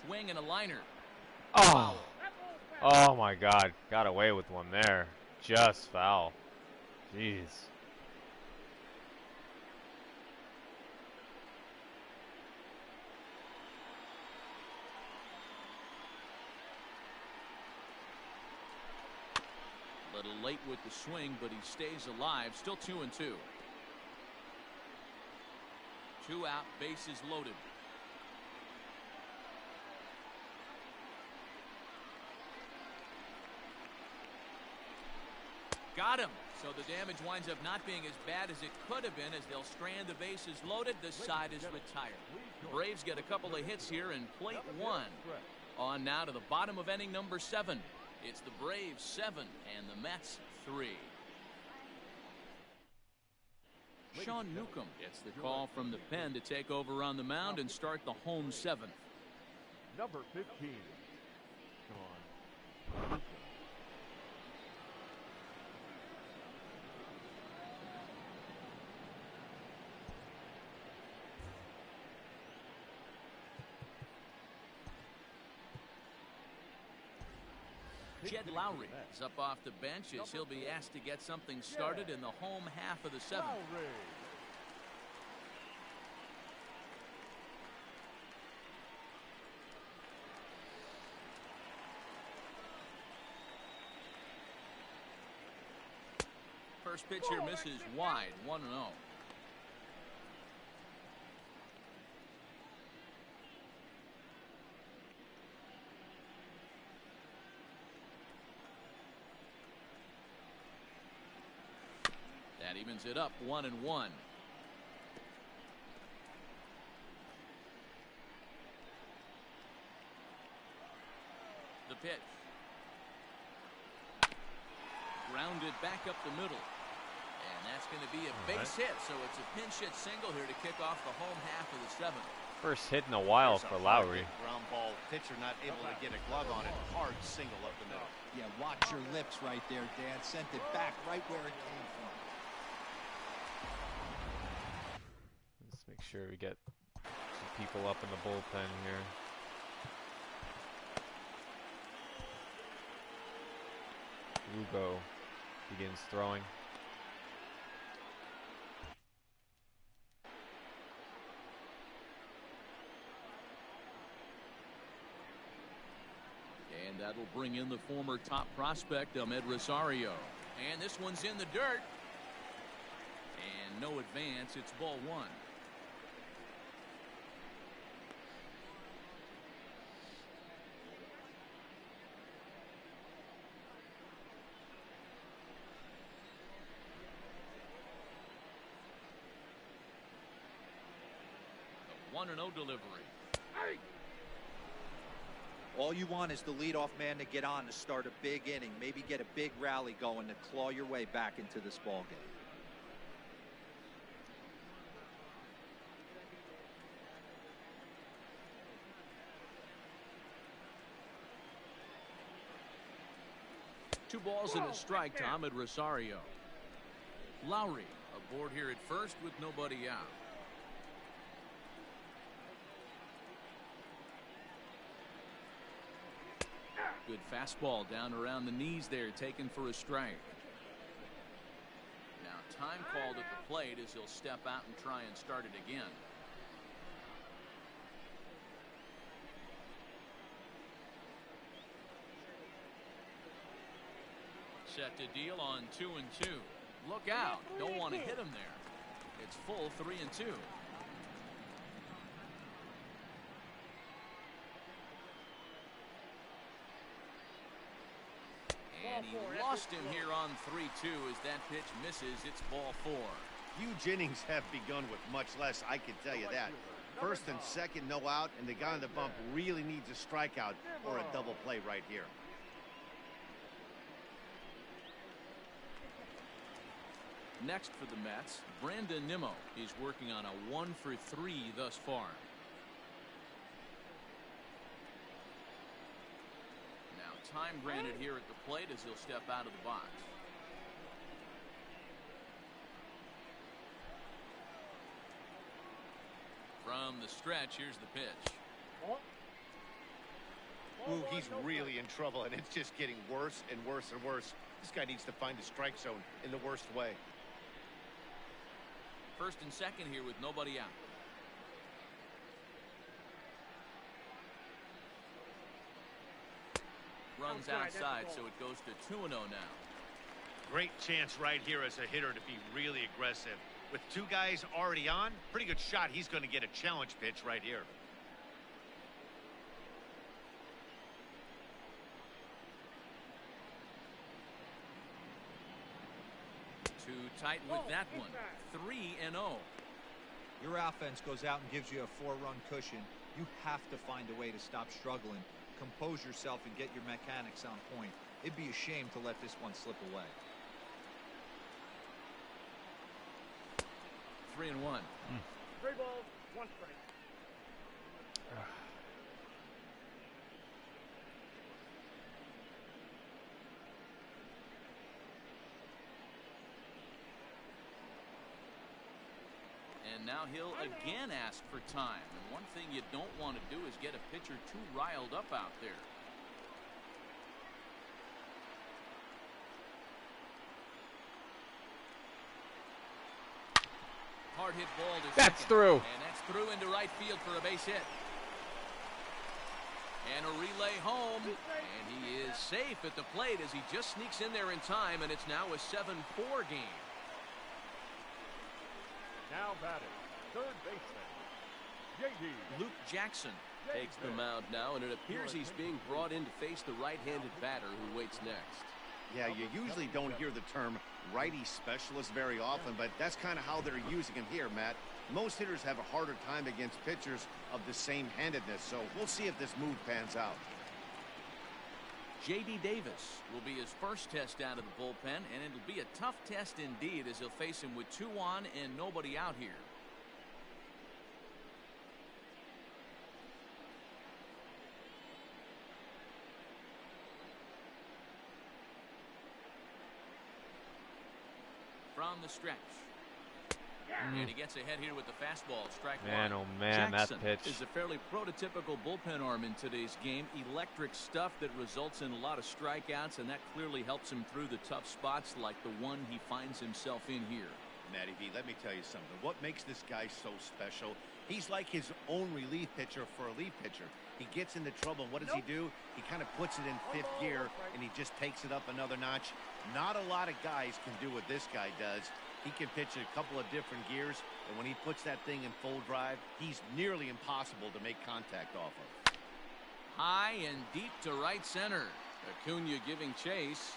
Swing and a liner. Oh. Oh my God. Got away with one there. Just foul. Jeez. A little late with the swing, but he stays alive. Still 2-2. 2 out, bases loaded. Got him. So the damage winds up not being as bad as it could have been as they'll strand the bases loaded. The side is retired. The Braves get a couple of hits here in plate 1. On now to the bottom of inning number 7. It's the Braves 7 and the Mets 3. Sean Newcomb gets the call from the pen to take over on the mound and start the home 7th. Number 15. Come on. Jed Lowry is up off the bench as he'll be asked to get something started in the home half of the 7th. First pitch here misses wide. 1-0. That evens it up 1-1. The pitch. Grounded back up the middle. And that's going to be a base hit, so it's a pinch hit single here to kick off the home half of the 7th. First hit in a while There's for a Lowry. ground ball, pitcher not able to get a glove on it. Hard single up the middle. Yeah, watch your lips right there, Dan. Sent it back right where it came from. Let's make sure we get some people up in the bullpen here. Lugo begins throwing. And that'll bring in the former top prospect, Ahmed Rosario. And this one's in the dirt. And no advance. It's ball 1. The 1-0 delivery. All you want is the leadoff man to get on to start a big inning, maybe get a big rally going to claw your way back into this ball game. 2 balls and a strike to Ahmed Rosario. Lowry aboard here at first with nobody out. Good fastball down around the knees there, taken for a strike. Now time called at the plate as he'll step out and try and start it again. Set to deal on 2-2. Look out. Don't want to hit him there. It's full 3-2. And he lost him here on 3-2 as that pitch misses. It's ball 4. Huge innings have begun with much less, I can tell you that. First and second, no out, and the guy on the bump really needs a strikeout or a double play right here. Next for the Mets, Brandon Nimmo. He's working on a 1-for-3 thus far. Now time granted here at the plate as he'll step out of the box. From the stretch, here's the pitch. Ooh, he's really in trouble, and it's just getting worse and worse and worse. This guy needs to find the strike zone in the worst way. First and second here with nobody out. Runs outside, so it goes to 2-0 now. Great chance right here as a hitter to be really aggressive. With 2 guys already on, pretty good shot. He's going to get a challenge pitch right here. Too tight with that one. 3-0. Your offense goes out and gives you a 4-run cushion. You have to find a way to stop struggling, compose yourself, and get your mechanics on point. It'd be a shame to let this one slip away. 3-1. 3 balls, 1 strike. And now he'll again ask for time. And one thing you don't want to do is get a pitcher too riled up out there. Hard hit ball to That's second. through. And that's through into right field for a base hit. And a relay home. And he is safe at the plate as he just sneaks in there in time. And it's now a 7-4 game. Now batting, third baseman, J.D. Luke Jackson takes the mound now, and it appears he's being brought in to face the right-handed batter who waits next. Yeah, you usually don't hear the term righty specialist very often, but that's kind of how they're using him here, Matt. Most hitters have a harder time against pitchers of the same handedness, so we'll see if this move pans out. J.D. Davis will be his first test out of the bullpen, and it'll be a tough test indeed as he'll face him with 2 on and nobody out here. From the stretch. And he gets ahead here with the fastball. Strike Man, one. oh man, Jackson that pitch. is a fairly prototypical bullpen arm in today's game. Electric stuff that results in a lot of strikeouts, and that clearly helps him through the tough spots like the one he finds himself in here. Matty V, let me tell you something. What makes this guy so special? He's like his own relief pitcher for a relief pitcher. He gets into trouble, and what does he do? He kind of puts it in 5th gear, and he just takes it up another notch. Not a lot of guys can do what this guy does. He can pitch a couple of different gears, and when he puts that thing in full drive, he's nearly impossible to make contact off of. High and deep to right center. Acuna giving chase.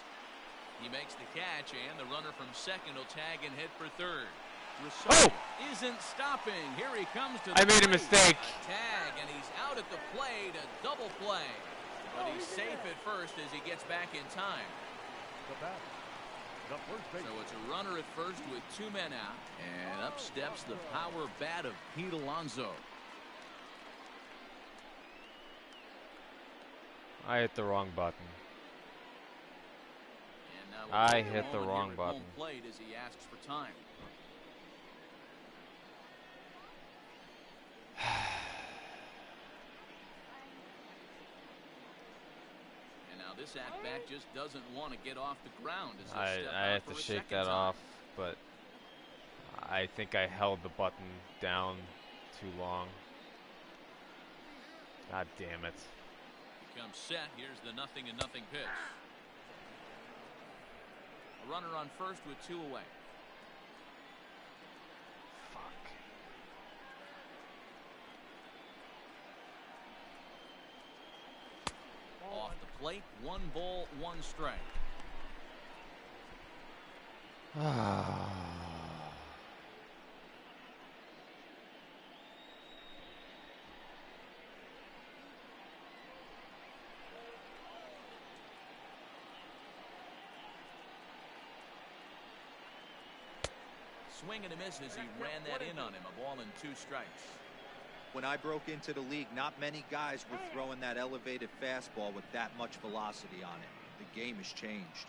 He makes the catch, and the runner from second will tag and head for third. Rosario isn't stopping. Here he comes to the I made a plate. mistake. A tag, and he's out at the plate. A double play. But he's safe at first as he gets back in time. The batter, the first baseman. So it's a runner at first with 2 men out. And up steps the power bat of Pete Alonso. I hit the wrong button. We'll I take a hit the moment wrong here at button. home plate as he asks for time. And now this at-bat just doesn't want to get off the ground as he'll step I out have for to a shake second that time. off, but I think I held the button down too long. God damn it. Becomes set. Here's the 0-0 pitch. A runner on first with 2 away. Fuck. Off the plate, 1 ball, 1 strike. Swing and a miss as he ran that in on him. A ball and 2 strikes. When I broke into the league, not many guys were throwing that elevated fastball with that much velocity on it. The game has changed.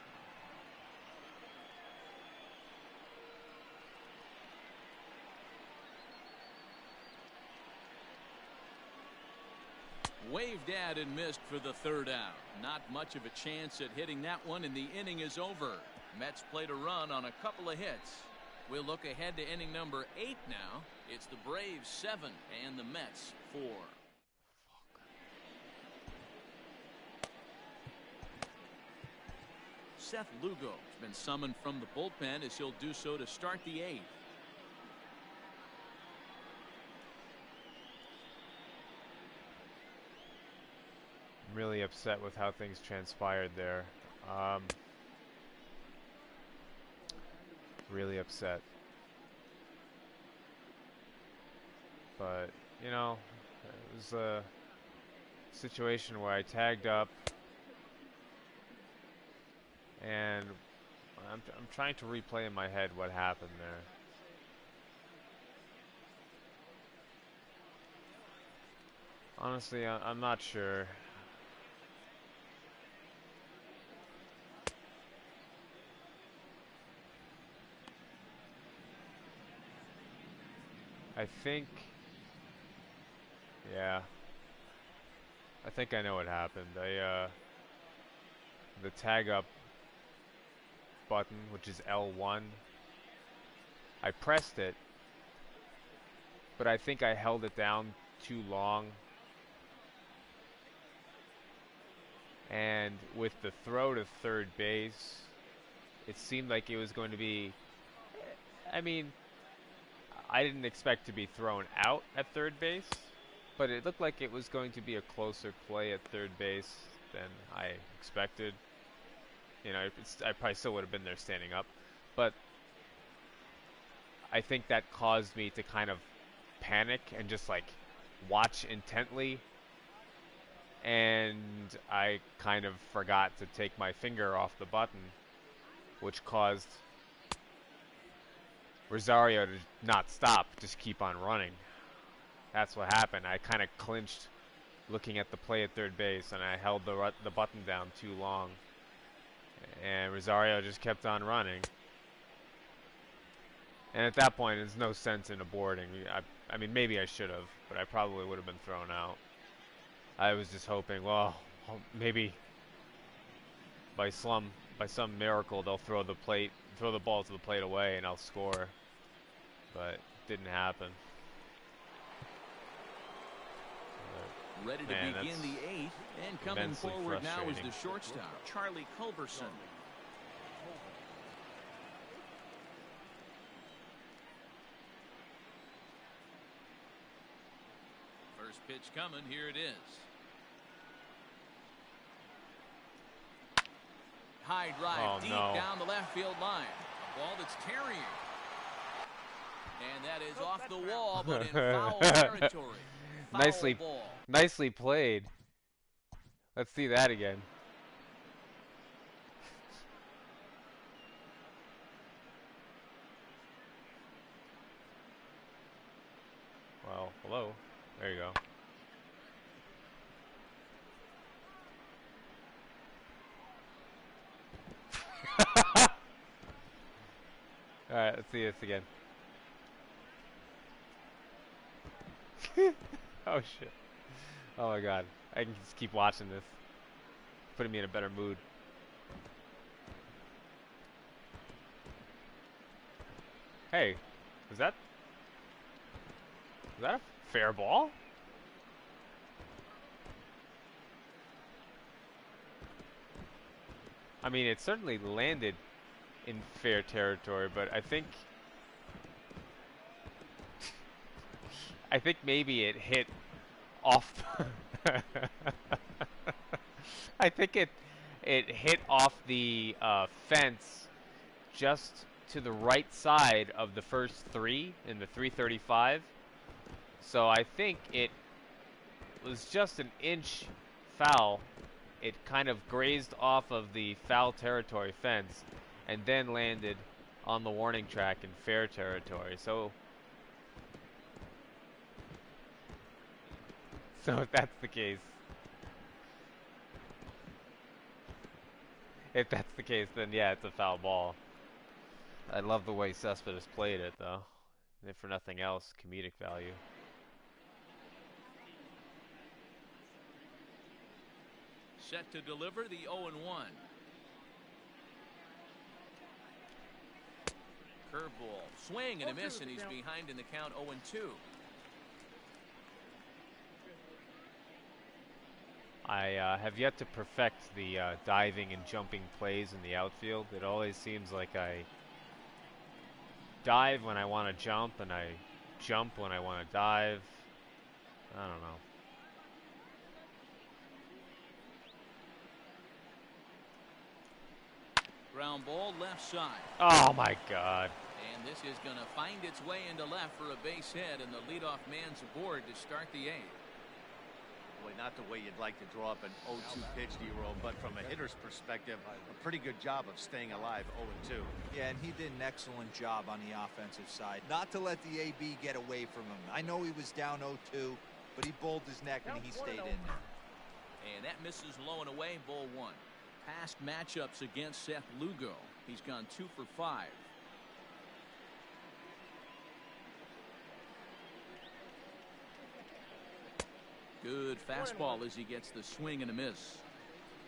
Waved at and missed for the 3rd out. Not much of a chance at hitting that one, and the inning is over. Mets played a run on a couple of hits. We'll look ahead to inning number 8 now. It's the Braves 7 and the Mets 4. Seth Lugo has been summoned from the bullpen as he'll do so to start the 8th. I'm really upset with how things transpired there. Really upset. But, you know, it was a situation where I tagged up and I'm trying to replay in my head what happened there. Honestly, I'm not sure. I think, yeah, I think I know what happened. The tag up button, which is L1, I pressed it, but I think I held it down too long. And with the throw to third base, it seemed like it was going to be, I mean, I didn't expect to be thrown out at third base, but it looked like it was going to be a closer play at third base than I expected. You know, I probably still would have been there standing up, but I think that caused me to kind of panic and just like watch intently, and I kind of forgot to take my finger off the button, which caused Rosario to not stop, just keep on running. That's what happened. I kind of clinched looking at the play at third base, and I held the button down too long. And Rosario just kept on running. And at that point, there's no sense in aborting. I mean, maybe I should have, but I probably would have been thrown out. I was just hoping, well, maybe by some miracle they'll throw the ball to the plate away and I'll score. But it didn't happen. Ready to begin the 8th, and coming forward now is the shortstop, Charlie Culberson. First pitch coming, here it is. High drive deep down the left field line. A ball that's carrying. And that is off the wall, but in foul territory. Foul Nicely played. Let's see that again. Well, hello. There you go. All right, let's see this again. Oh shit. Oh my god. I can just keep watching this. Putting me in a better mood. Hey, was that a fair ball? I mean, it certainly landed in fair territory, but I think maybe it hit off. I think it hit off the fence just to the right side of the first three in the 335. So I think it was just an inch foul. It kind of grazed off of the foul territory fence and then landed on the warning track in fair territory. So if that's the case, then yeah, it's a foul ball. I love the way Cespedes played it, though. If for nothing else, comedic value. Set to deliver the 0-1. Curveball, swing and a miss, and he's behind in the count 0-2. I have yet to perfect the diving and jumping plays in the outfield. It always seems like I dive when I want to jump, and I jump when I want to dive. I don't know. Ground ball left side. Oh my god. And this is going to find its way into left for a base hit, and the leadoff man's aboard to start the eighth. Boy, not the way you'd like to draw up an 0-2 pitch, D-roll, but from a hitter's perspective, a pretty good job of staying alive 0-2. Yeah, and he did an excellent job on the offensive side. Not to let the AB get away from him. I know he was down 0-2, but he bowled his neck and he stayed in there. And that misses low and away, ball one. Past matchups against Seth Lugo. He's gone 2 for 5. Good fastball as he gets the swing and a miss.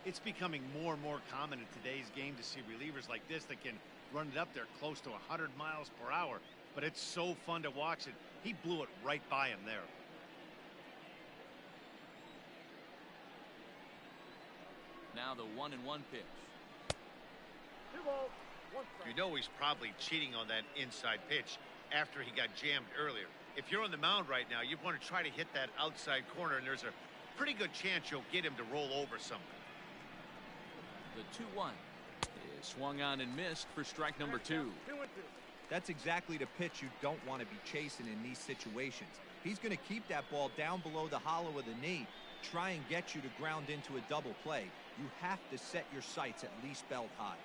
It's becoming more and more common in today's game to see relievers like this that can run it up there close to 100 miles per hour, but it's so fun to watch it. He blew it right by him there. Now the 1-1 pitch. 2 balls, 1 strike. You know he's probably cheating on that inside pitch after he got jammed earlier. If you're on the mound right now, you want to try to hit that outside corner, and there's a pretty good chance you'll get him to roll over something. The 2-1 is swung on and missed for strike number 2. 2-2. That's exactly the pitch you don't want to be chasing in these situations. He's going to keep that ball down below the hollow of the knee, try and get you to ground into a double play. You have to set your sights at least belt high.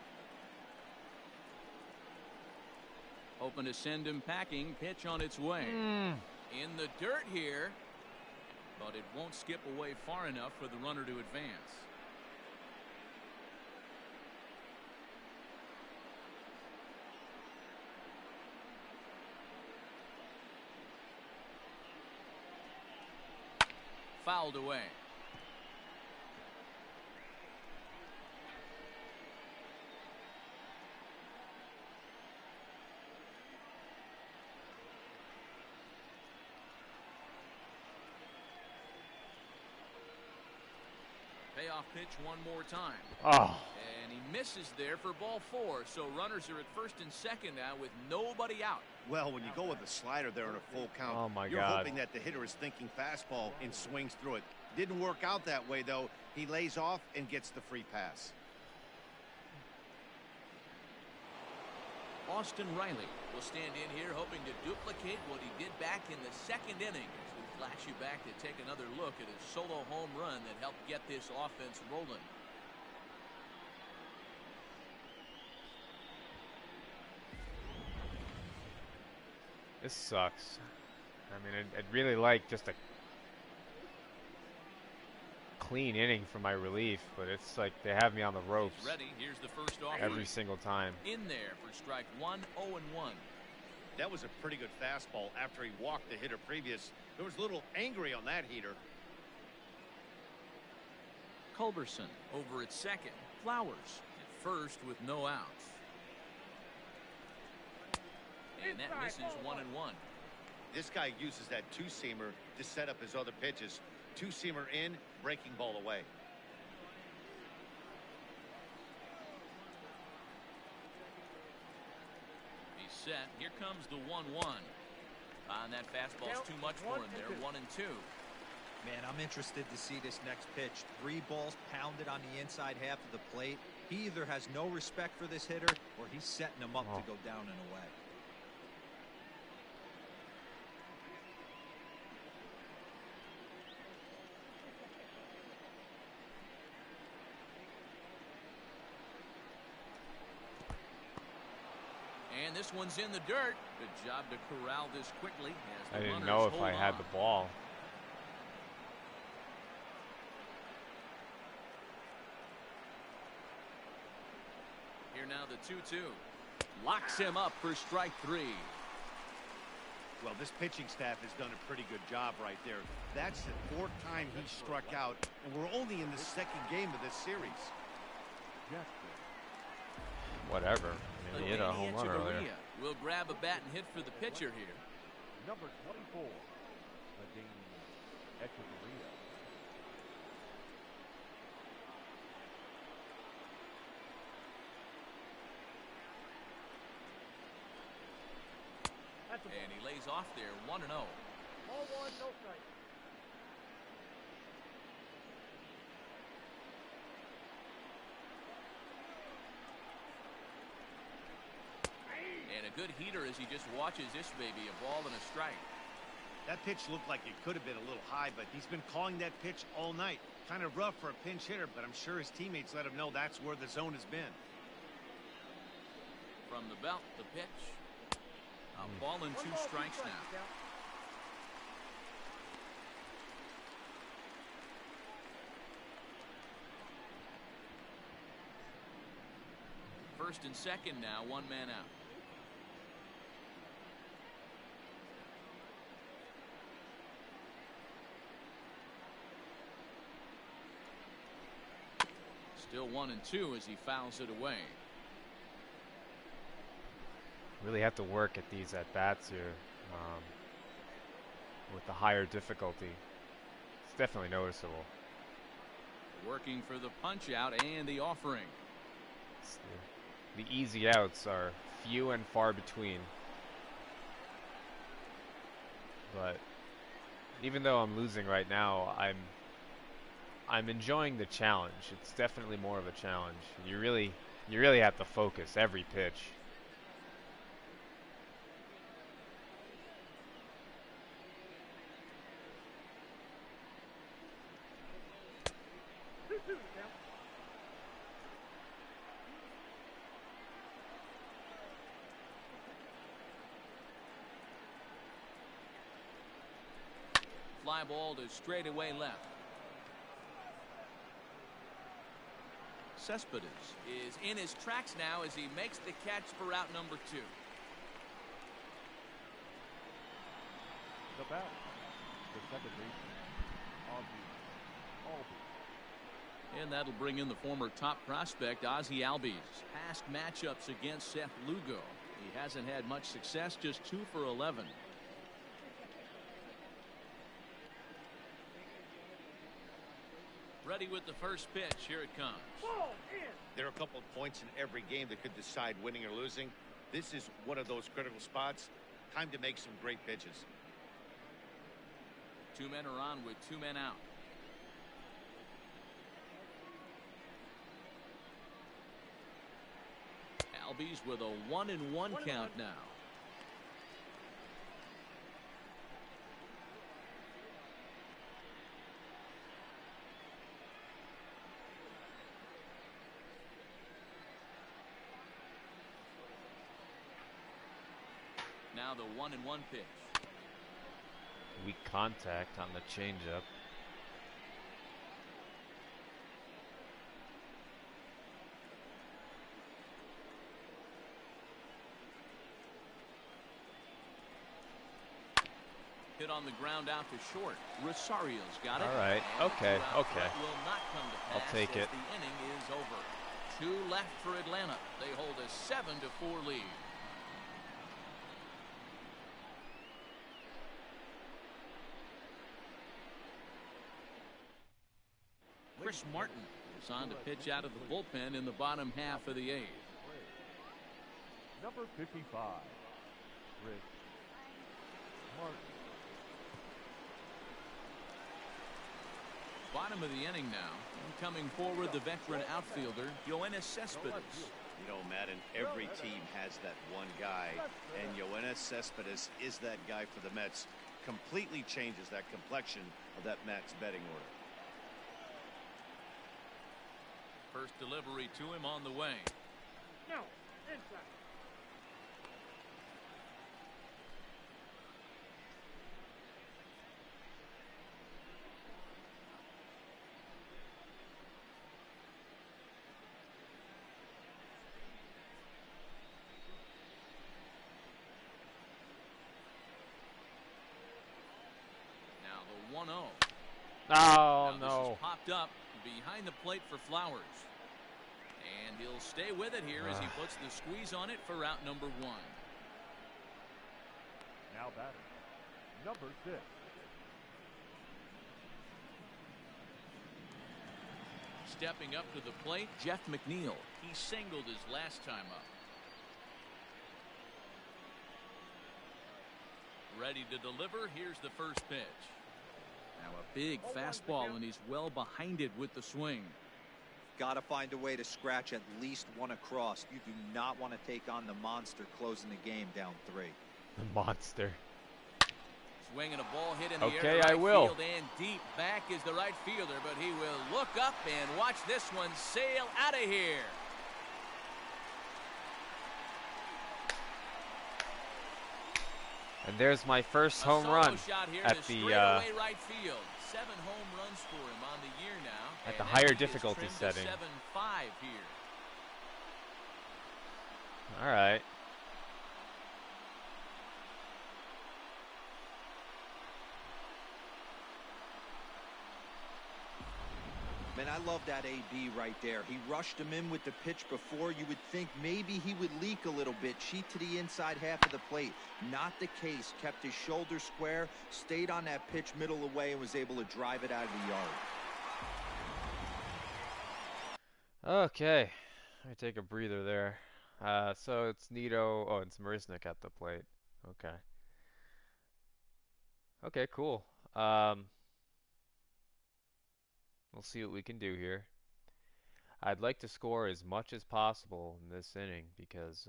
Hoping to send him packing. Pitch on its way. In the dirt here, but it won't skip away far enough for the runner to advance. Fouled away. Payoff pitch one more time. Oh. And he misses there for ball 4. So runners are at first and second now with nobody out. Well, when you go with a slider there in a full count, Oh my you're God. hoping that the hitter is thinking fastball and swings through it. Didn't work out that way, though. He lays off and gets the free pass. Austin Riley will stand in here hoping to duplicate what he did back in the second inning. As we flash you back to take another look at his solo home run that helped get this offense rolling. This sucks. I mean, I'd really like just a clean inning for my relief, but it's like they have me on the ropes He's ready. Here's the first offering. every single time. In there for strike one, 0-1. That was a pretty good fastball after he walked the hitter previous. There was a little angry on that heater. Culberson over at second. Flowers at first with no outs. And that misses 1-1. This guy uses that two-seamer to set up his other pitches. Two-seamer in, breaking ball away. He's set. Here comes the 1-1. And that fastball's too much for him there. 1-2. Man, I'm interested to see this next pitch. 3 balls pounded on the inside half of the plate. He either has no respect for this hitter or he's setting him up to go down and away. And this one's in the dirt. Good job to corral this quickly. As I the didn't runners know if hold I had on. the ball. Here now the 2-2. Locks him up for strike 3. Well, this pitching staff has done a pretty good job right there. That's the 4th time he struck out, and we're only in the 2nd game of this series. Whatever. I mean, he hit a home run earlier. Will grab a bat and hit for the pitcher here. Number 24, Ladine Echeverria. And he lays off there, 1-0. Ball 1, no strike. And a good heater as he just watches this baby, a ball and a strike. That pitch looked like it could have been a little high, but he's been calling that pitch all night. Kind of rough for a pinch hitter, but I'm sure his teammates let him know that's where the zone has been. From the belt, the pitch. A ball and 2 strikes now. First and second now, 1 man out. Still 1-2 as he fouls it away. Really have to work at these at-bats here with the higher difficulty. It's definitely noticeable. Working for the punch out and the offering. The easy outs are few and far between. But even though I'm losing right now, I'm enjoying the challenge. It's definitely more of a challenge. You really have to focus every pitch. Fly ball to straightaway left. Cespedes is in his tracks now as he makes the catch for out number 2. The bat, the second baseman, Ozzie. And that'll bring in the former top prospect, Ozzie Albies. Past matchups against Seth Lugo. He hasn't had much success, just 2 for 11. Ready with the first pitch. Here it comes. Ball in. There are a couple of points in every game that could decide winning or losing. This is one of those critical spots. Time to make some great pitches. 2 men are on with 2 men out. Albies with a 1-1 count now. Now the 1-1 pitch. Weak contact on the changeup. Hit on the ground out to short. Rosario's got it. All right. And Okay. the two-out Okay. threat will not come to pass I'll take as it. the inning is over. 2 left for Atlanta. They hold a 7-4 lead. Chris Martin is on to pitch out of the bullpen in the bottom half of the 8th. Number 55, Chris Martin. Bottom of the inning now. And coming forward, the veteran outfielder, Yoenis Cespedes. You know, Madden, every team has that one guy, and Yoenis Cespedes is that guy for the Mets. Completely changes that complexion of that Mets betting order. First delivery to him on the way. No, inside. Now the 1-0. Oh Now no. This is popped up behind the plate for Flowers. And he'll stay with it here as he puts the squeeze on it for out number 1. Now batting, number 6. Stepping up to the plate, Jeff McNeil. He singled his last time up. Ready to deliver. Here's the first pitch. Now a big fastball, and he's well behind it with the swing. Got to find a way to scratch at least one across. You do not want to take on the monster closing the game down 3. The monster. Swinging a ball hit in the air. Okay, to I right will. Field and deep back is the right fielder, but he will look up and watch this one sail out of here. And there's my first home run Shot here at to the straightaway right field. 7 home runs for him on the year now. at the and higher that lead is difficulty trimmed to setting. 7-5 here. All right. Man, I love that AB right there. He rushed him in with the pitch before. You would think maybe he would leak a little bit, cheat to the inside half of the plate. Not the case. Kept his shoulder square, stayed on that pitch middle away, and was able to drive it out of the yard. Okay. I take a breather there. So it's Nito. Oh, it's Marisnik at the plate. Okay. Okay, cool. We'll see what we can do here. I'd like to score as much as possible in this inning because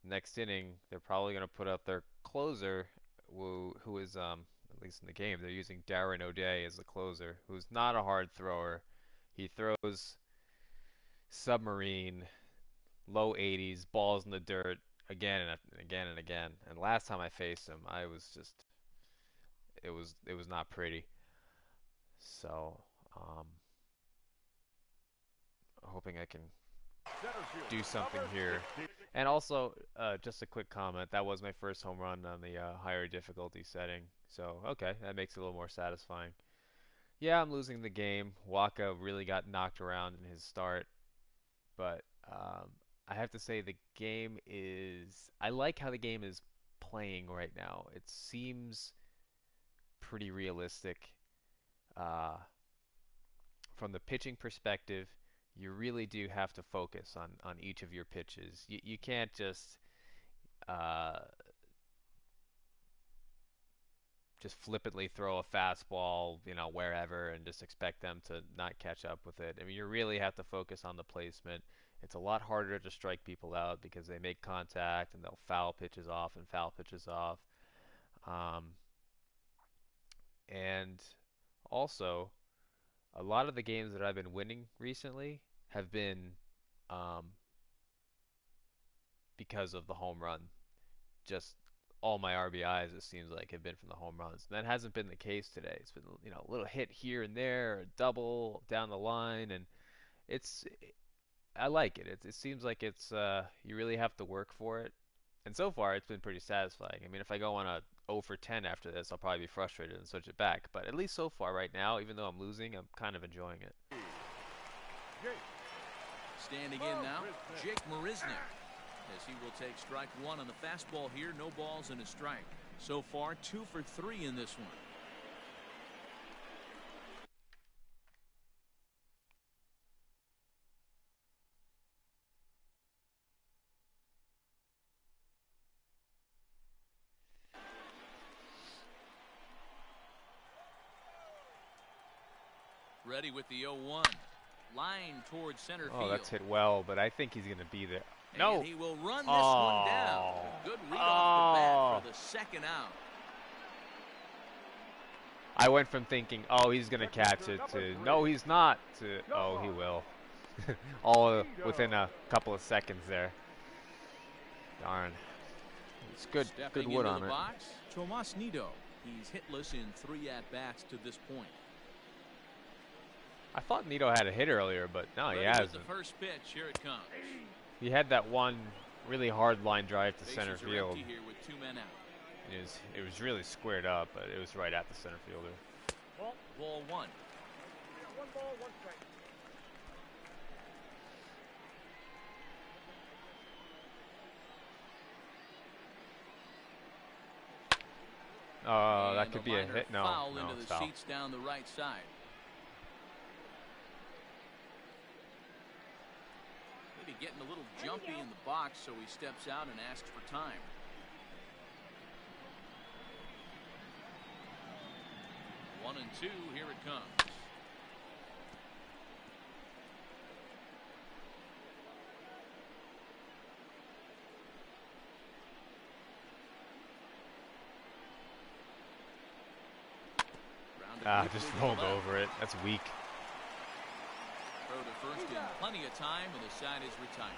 next inning they're probably going to put up their closer, who is at least in the game they're using Darren O'Day as the closer, who's not a hard thrower. He throws submarine, low 80s, balls in the dirt again and again and again. And last time I faced him, I was just it was not pretty. So, hoping I can do something here. And also, just a quick comment, that was my first home run on the higher difficulty setting. So, okay, that makes it a little more satisfying. Yeah, I'm losing the game. Wacha really got knocked around in his start. But I have to say the game is... I like how the game is playing right now. It seems pretty realistic. From the pitching perspective, you really do have to focus on each of your pitches. You can't just flippantly throw a fastball, wherever and just expect them to not catch up with it. I mean, you really have to focus on the placement. It's a lot harder to strike people out because they make contact and they'll foul pitches off and foul pitches off. And also, a lot of the games that I've been winning recently have been because of the home run. Just all my RBIs, it seems like, have been from the home runs. And that hasn't been the case today. It's been, a little hit here and there, a double down the line, and I like it. It seems like it's you really have to work for it. And so far, it's been pretty satisfying. I mean, if I go on a 0 for 10 after this, I'll probably be frustrated and switch it back. But at least so far right now, even though I'm losing, I'm kind of enjoying it. Standing in now, Jake Marisnik, as he will take strike one on the fastball here. No balls and a strike. So far, 2 for 3 in this one. Ready with the 0-1. Line towards center field. Oh, that's hit well, but I think he's going to be there. No. And he will run this one down. A good read off the bat for the second out. I went from thinking, oh, he's going to catch it, to no, he's not, to oh, he will. All within a couple of seconds there. Darn. It's good, good wood on it. Box, Tomas Nido. He's hitless in 3 at-bats to this point. I thought Nido had a hit earlier, but no, he hasn't. The first pitch, here it comes. He had that one really hard line drive to center field. Here with 2 men out. It was really squared up, but it was right at the center fielder. Ball 1. 1 ball, 1 strike. Oh, that could be a hit. No, foul no, into it's the foul. seats down the right side. Maybe getting a little jumpy in the box, so he steps out and asks for time. One and 2, here it comes. Just rolled over it. That's weak. Throw to first in plenty of time, and the side is retired.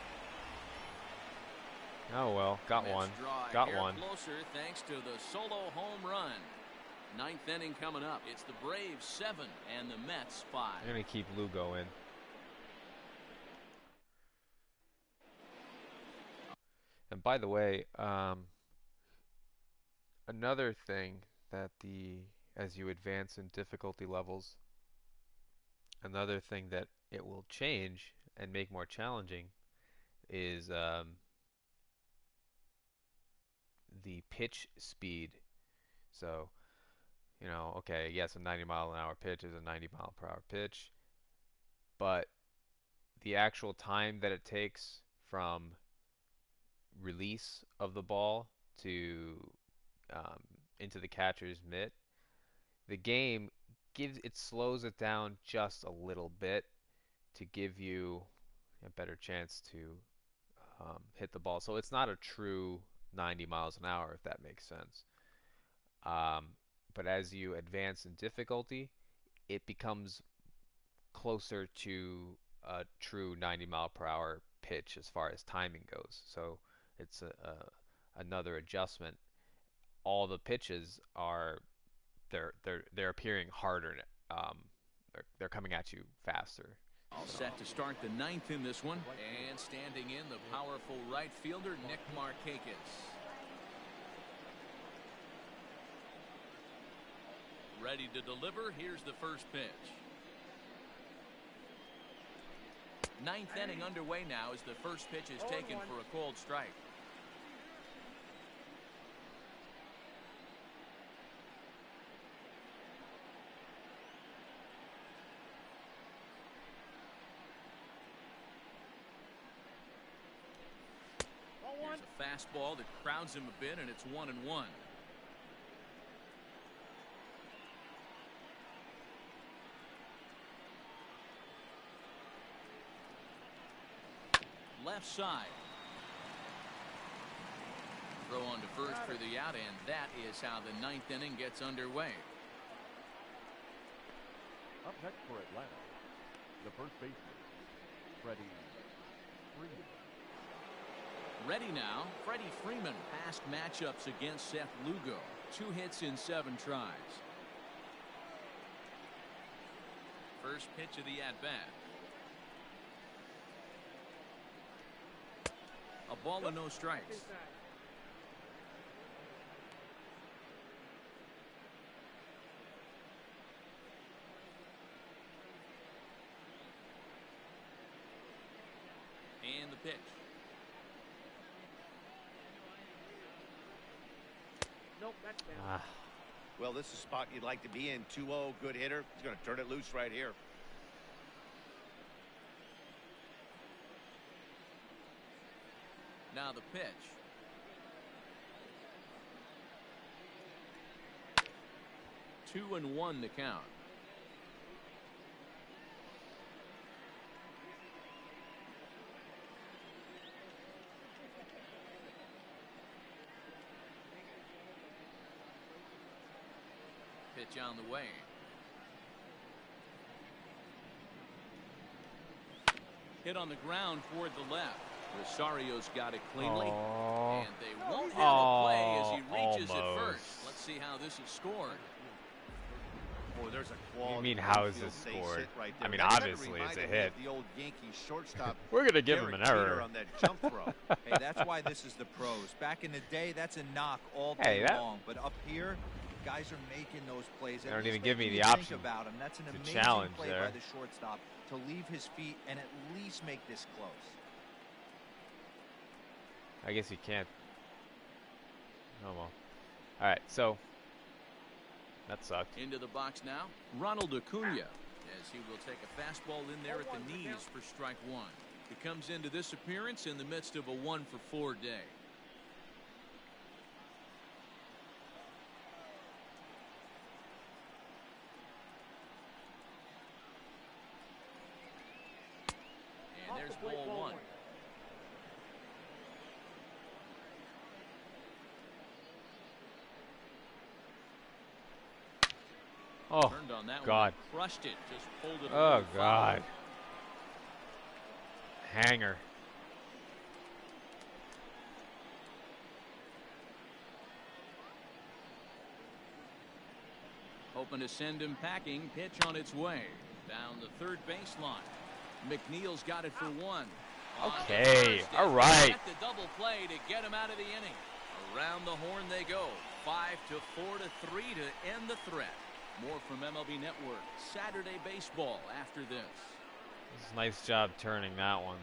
Oh well, got one. Got one. Closer thanks to the solo home run. 9th inning coming up. It's the Braves 7 and the Mets 5. I'm gonna keep Lugo in. And by the way, another thing that as you advance in difficulty levels, another thing that it will change and make more challenging is the pitch speed. So, you know, okay, yes, a 90-mile-an-hour pitch is a 90-mile-per-hour pitch, but the actual time that it takes from release of the ball to into the catcher's mitt, the game slows it down just a little bit to give you a better chance to hit the ball. So it's not a true 90 miles an hour, if that makes sense. But as you advance in difficulty, it becomes closer to a true 90 mile per hour pitch as far as timing goes. So it's another adjustment. All the pitches are they're appearing harder. They're coming at you faster. All set to start the 9th in this one, and standing in the powerful right fielder Nick Markakis. Ready to deliver. Here's the first pitch. 9th inning underway now as the first pitch is taken for a called strike. Here's a fastball that crowds him a bit, and it's 1-1. Left side. Throw on to first for the out, and that is how the 9th inning gets underway. Up next for Atlanta, the first baseman, Freddie Freeman. Ready now, Freddie Freeman. Past matchups against Seth Lugo. 2 hits in 7 tries. First pitch of the at-bat. A ball and no strikes. And the pitch. Nope, that's down. Well, this is a spot you'd like to be in. 2-0, good hitter. He's going to turn it loose right here. Now the pitch. Two and one to count. Pitch on the way. Hit on the ground toward the left. Rosario's got it cleanly. And they won't have a play as he reaches it first. Let's see how this is scored. Boy, there's a quality. You mean how is this scored? I mean, obviously it's a hit. The old Yankees shortstop. We're going to give him an error. On that jump throw. Hey, that's why this is the pros. Back in the day, that's a knock all day long. But up here, guys are making those plays. They don't even give me the option about him. That's an amazing challenge play there by the shortstop to leave his feet and at least make this close. I guess he can't. Oh well. All right, so that sucked. Into the box now, Ronald Acuna, as he will take a fastball in there at the knees for strike one. He comes into this appearance in the midst of a 1-for-4 day. And there's ball one. Oh, Turned on that God. One, crushed it, just pulled it. Oh, God. Hanger. Hoping to send him packing. Pitch on its way. Down the third baseline. McNeil's got it for one. Okay, all right. Get the double play to get him out of the inning. Around the horn they go. 5-4 to 3 to end the threat. More from MLB Network Saturday Baseball after this. Nice job turning that one.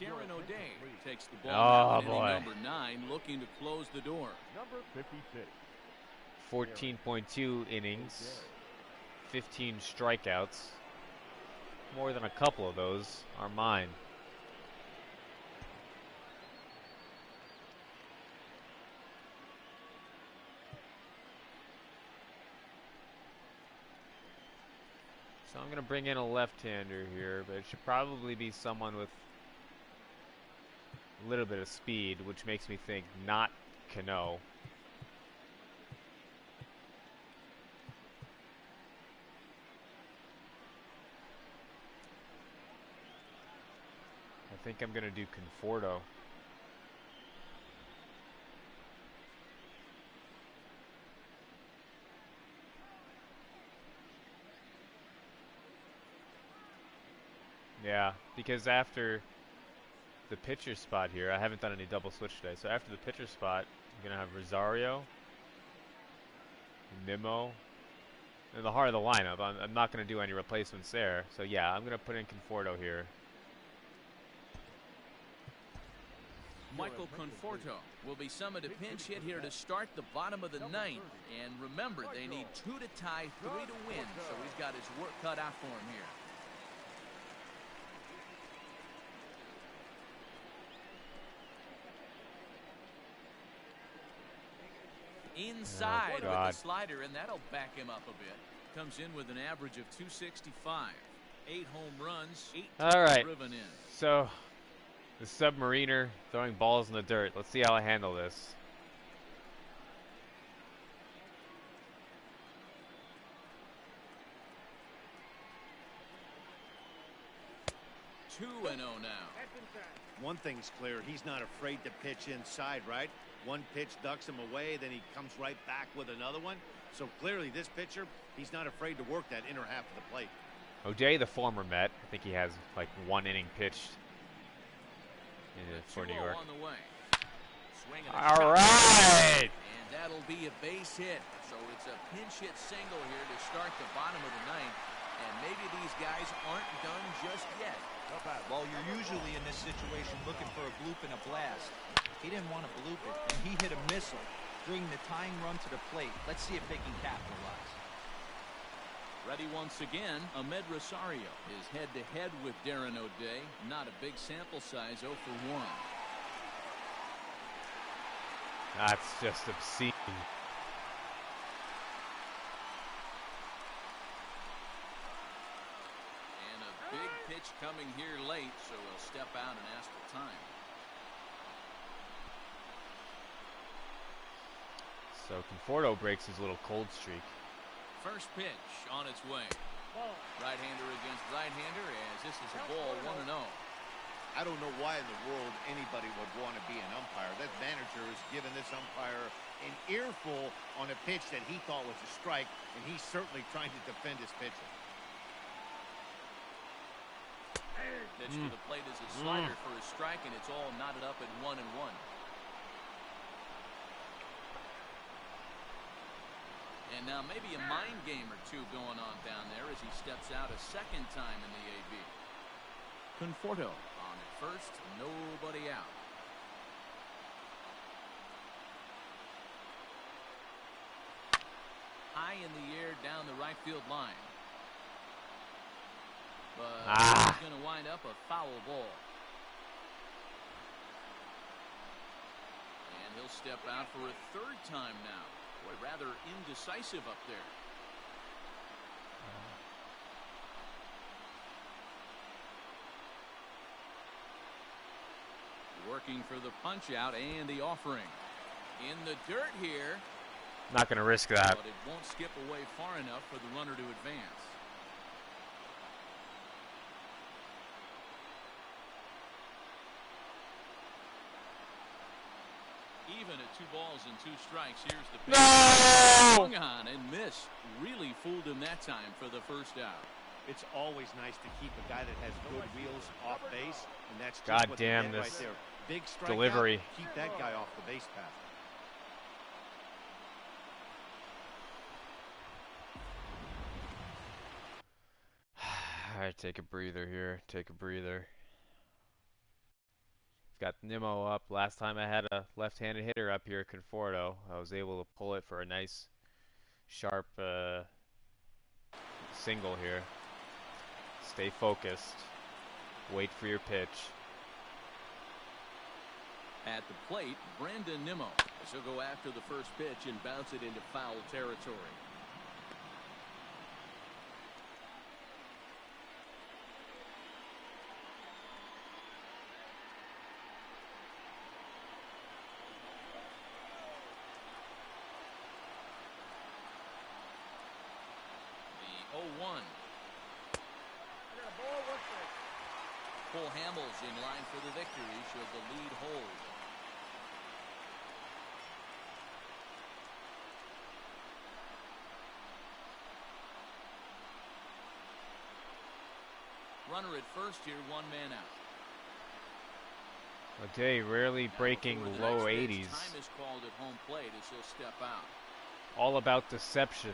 Darren O'Day takes the ball now in inning number 9, looking to close the door. Number 56. 14.2 innings, 15 strikeouts. More than a couple of those are mine. So I'm going to bring in a left-hander here, but it should probably be someone with a little bit of speed, which makes me think not Cano. I think I'm going to do Conforto. Yeah, because after the pitcher spot here, I haven't done any double switch today, so after the pitcher spot, I'm going to have Rosario, Nimmo, in the heart of the lineup. I'm not going to do any replacements there, so yeah, I'm going to put in Conforto here. Michael Conforto will be summoned a pinch hit here to start the bottom of the ninth. And remember, they need 2 to tie, 3 to win, so he's got his work cut out for him here. Inside with the slider, and that'll back him up a bit. Comes in with an average of 265. 8 home runs, 8 driven in. So the submariner throwing balls in the dirt. Let's see how I handle this. Two and 0 now. One thing's clear, he's not afraid to pitch inside, right? One pitch ducks him away, then he comes right back with another one. So clearly this pitcher, he's not afraid to work that inner half of the plate. O'Day, the former Met, I think he has like 1 inning pitched for New York. On the way. All right. And that'll be a base hit. So it's a pinch hit single here to start the bottom of the ninth. And maybe these guys aren't done just yet. Well, you're usually in this situation looking for a bloop and a blast. He didn't want to bloop it, and he hit a missile during the tying run to the plate. Let's see if they can capitalize. Ready once again, Ahmed Rosario is head-to-head with Darren O'Day. Not a big sample size, 0 for 1. That's just obscene. And a big pitch coming here late, so he'll step out and ask for time. So Conforto breaks his little cold streak. First pitch on its way. Right-hander against right-hander, as this is a ball 1-0. I don't know why in the world anybody would want to be an umpire. That manager has given this umpire an earful on a pitch that he thought was a strike, and he's certainly trying to defend his pitcher. Pitch to the plate is a slider for a strike, and it's all knotted up at 1-1. And now maybe a mind game or two going on down there as he steps out a second time in the AB. Conforto on at first, nobody out. High in the air down the right field line. But it's going to wind up a foul ball. And he'll step out for a third time now. Boy, rather indecisive up there. Working for the punch out and the offering. In the dirt here. Not going to risk that. But it won't skip away far enough for the runner to advance. Even at 2 balls and 2 strikes, here's the pitch. No! Swung on and missed. Really fooled him that time for the first out. It's always nice to keep a guy that has good wheels off base, and that's just God what they damn did this right there. Big strikeout, delivery. Keep that guy off the base path. All right, take a breather here. Take a breather. Got Nimmo up. Last time I had a left-handed hitter up here, Conforto. I was able to pull it for a nice, sharp single here. Stay focused. Wait for your pitch. At the plate, Brandon Nimmo. He'll go after the first pitch and bounce it into foul territory. The 0-1. Hamels in line for the victory should the lead hold. Runner at first here, 1 man out. O'Day rarely breaking low 80s. Time is called at home plate as he'll step out. All about deception.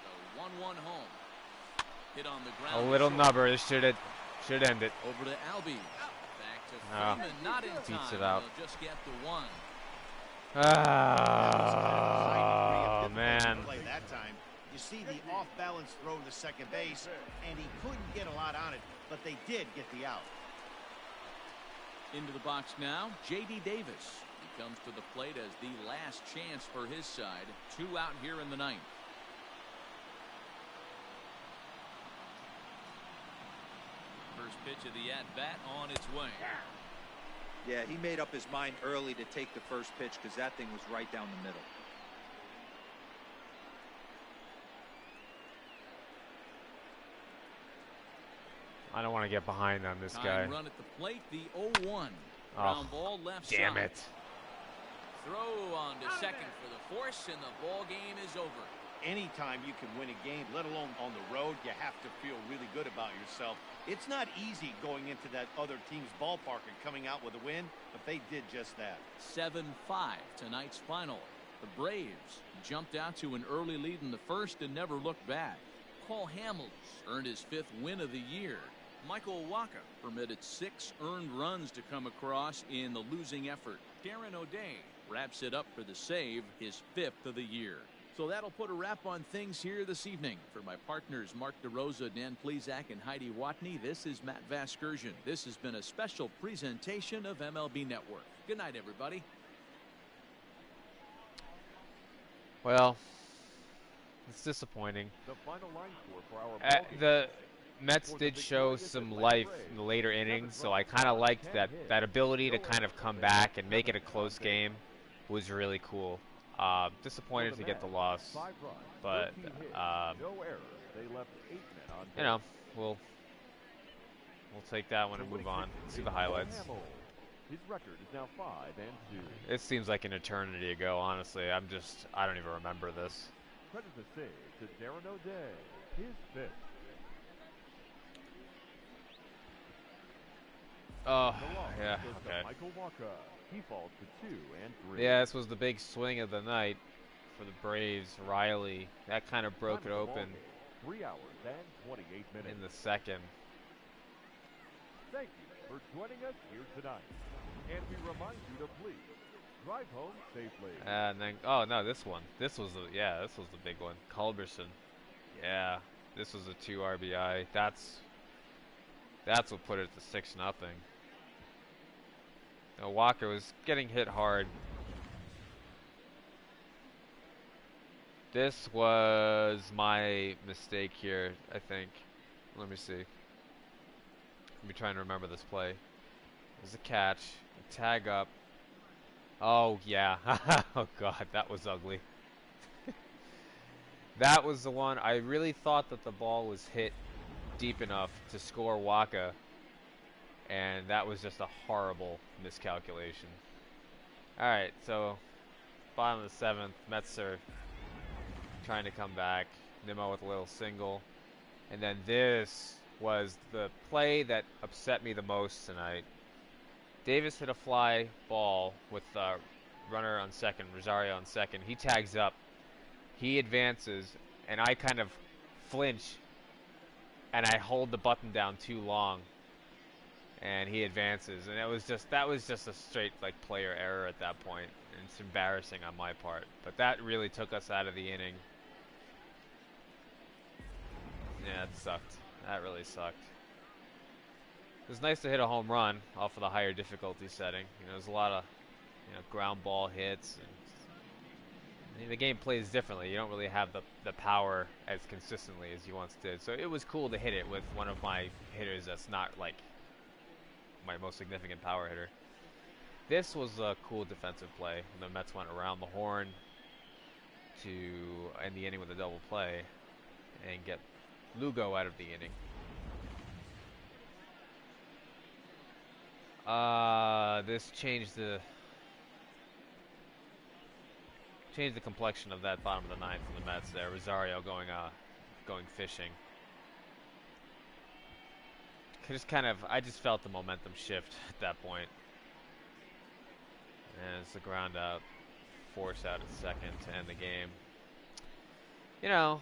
The 1-1 home. Hit on the ground. A little nubber. This should end it. Over to Albie. Back to Freeman. Not in beats time. it out. They'll just get the 1. Oh, man. Play that time. You see the off-balance throw to second base, and he couldn't get a lot on it, but they did get the out. Into the box now, J.D. Davis. He comes to the plate as the last chance for his side. 2 out here in the 9th. First pitch of the at-bat on its way. Yeah, he made up his mind early to take the first pitch because that thing was right down the middle. I don't want to get behind on this guy. Run at the plate, the 0-1. Ground ball left damn side. it. Throw on to second for the force, and the ball game is over. Anytime you can win a game, let alone on the road, you have to feel really good about yourself. It's not easy going into that other team's ballpark and coming out with a win, but they did just that. 7-5 tonight's final. The Braves jumped out to an early lead in the first and never looked back. Paul Hamels earned his 5th win of the year. Michael Wacha permitted 6 earned runs to come across in the losing effort. Darren O'Day wraps it up for the save, his 5th of the year. So that'll put a wrap on things here this evening. For my partners Mark DeRosa, Dan Plesac, and Heidi Watney, this is Matt Vasgersian. This has been a special presentation of MLB Network. Good night, everybody. Well, it's disappointing. The final line score for our ball game. The Mets did show some life in the later innings, so I kind of liked that ability to kind of come back and make it a close game was really cool. Disappointed to get the loss, but you know, we'll take that one and move on. See the highlights. His record is now 5-2. It seems like an eternity ago, honestly. I don't even remember this. Credit the save to Darren O'Day, his 5th. Oh, yeah, okay. Michael Wacha. He falls to 2 and 3. Yeah, this was the big swing of the night for the Braves. Riley, that kind of broke it open 3 hours and 28 minutes. in the second. Thank you for joining us here tonight. And we remind you to please drive home safely. And then, oh no, this one. This was the big one. Culberson. Yeah, this was a 2 RBI. That's what put it to 6-0. Now, Walker was getting hit hard. This was my mistake here, I think. Let me see. Let me try and remember this play. There's a catch, a tag up. Oh, yeah. Oh, God, that was ugly. That was the one. I really thought that the ball was hit deep enough to score Wacha, and that was just a horrible miscalculation. Alright, so bottom of the 7th, Mets are trying to come back. Nimmo with a little single. And then this was the play that upset me the most tonight. Davis hit a fly ball with runner on second, Rosario on second. He tags up. He advances, and I kind of flinch, and I hold the button down too long, and he advances, and that was just a straight like player error at that point, and it's embarrassing on my part. But that really took us out of the inning. Yeah, it sucked. That really sucked. It was nice to hit a home run off of the higher difficulty setting. You know, there's a lot of ground ball hits. And the game plays differently. You don't really have the power as consistently as you once did. So it was cool to hit it with one of my hitters that's not like my most significant power hitter. This was a cool defensive play. The Mets went around the horn to end the inning with a double play and get Lugo out of the inning. This changed the complexion of that bottom of the 9th for the Mets there. Rosario going fishing. I just felt the momentum shift at that point. And it's the ground out, force out at second to end the game. You know,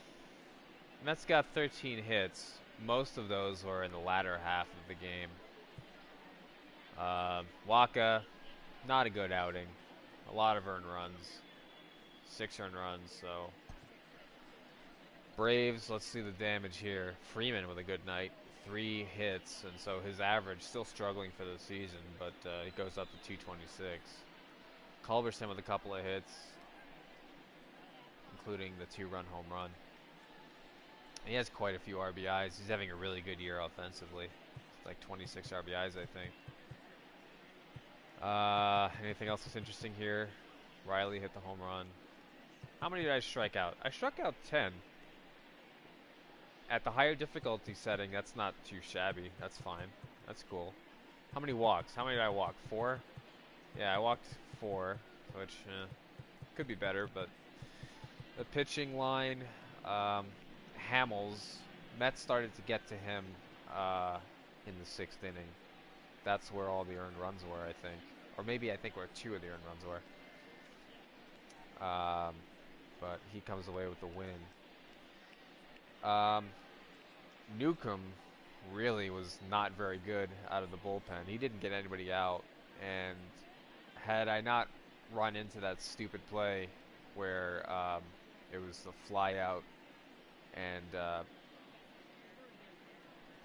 Mets got 13 hits. Most of those were in the latter half of the game. Wacha, not a good outing. A lot of earned runs. 6 earned runs, so. Braves, let's see the damage here. Freeman with a good night. 3 hits, and so his average still struggling for the season, but it goes up to 226. Culberson with a couple of hits, including the 2-run home run. He has quite a few RBIs. He's having a really good year offensively. It's like 26 RBIs, I think. Anything else that's interesting here? Riley hit the home run. How many did I strike out? I struck out 10. At the higher difficulty setting, that's not too shabby. That's fine. That's cool. How many walks? How many did I walk? 4? Yeah, I walked 4, which could be better, but The pitching line, Hamels. Mets started to get to him in the 6th inning. That's where all the earned runs were, I think. Or maybe I think where 2 of the earned runs were. But he comes away with the win. Newcomb really was not very good out of the bullpen. He didn't get anybody out. And had I not run into that stupid play where it was the fly out and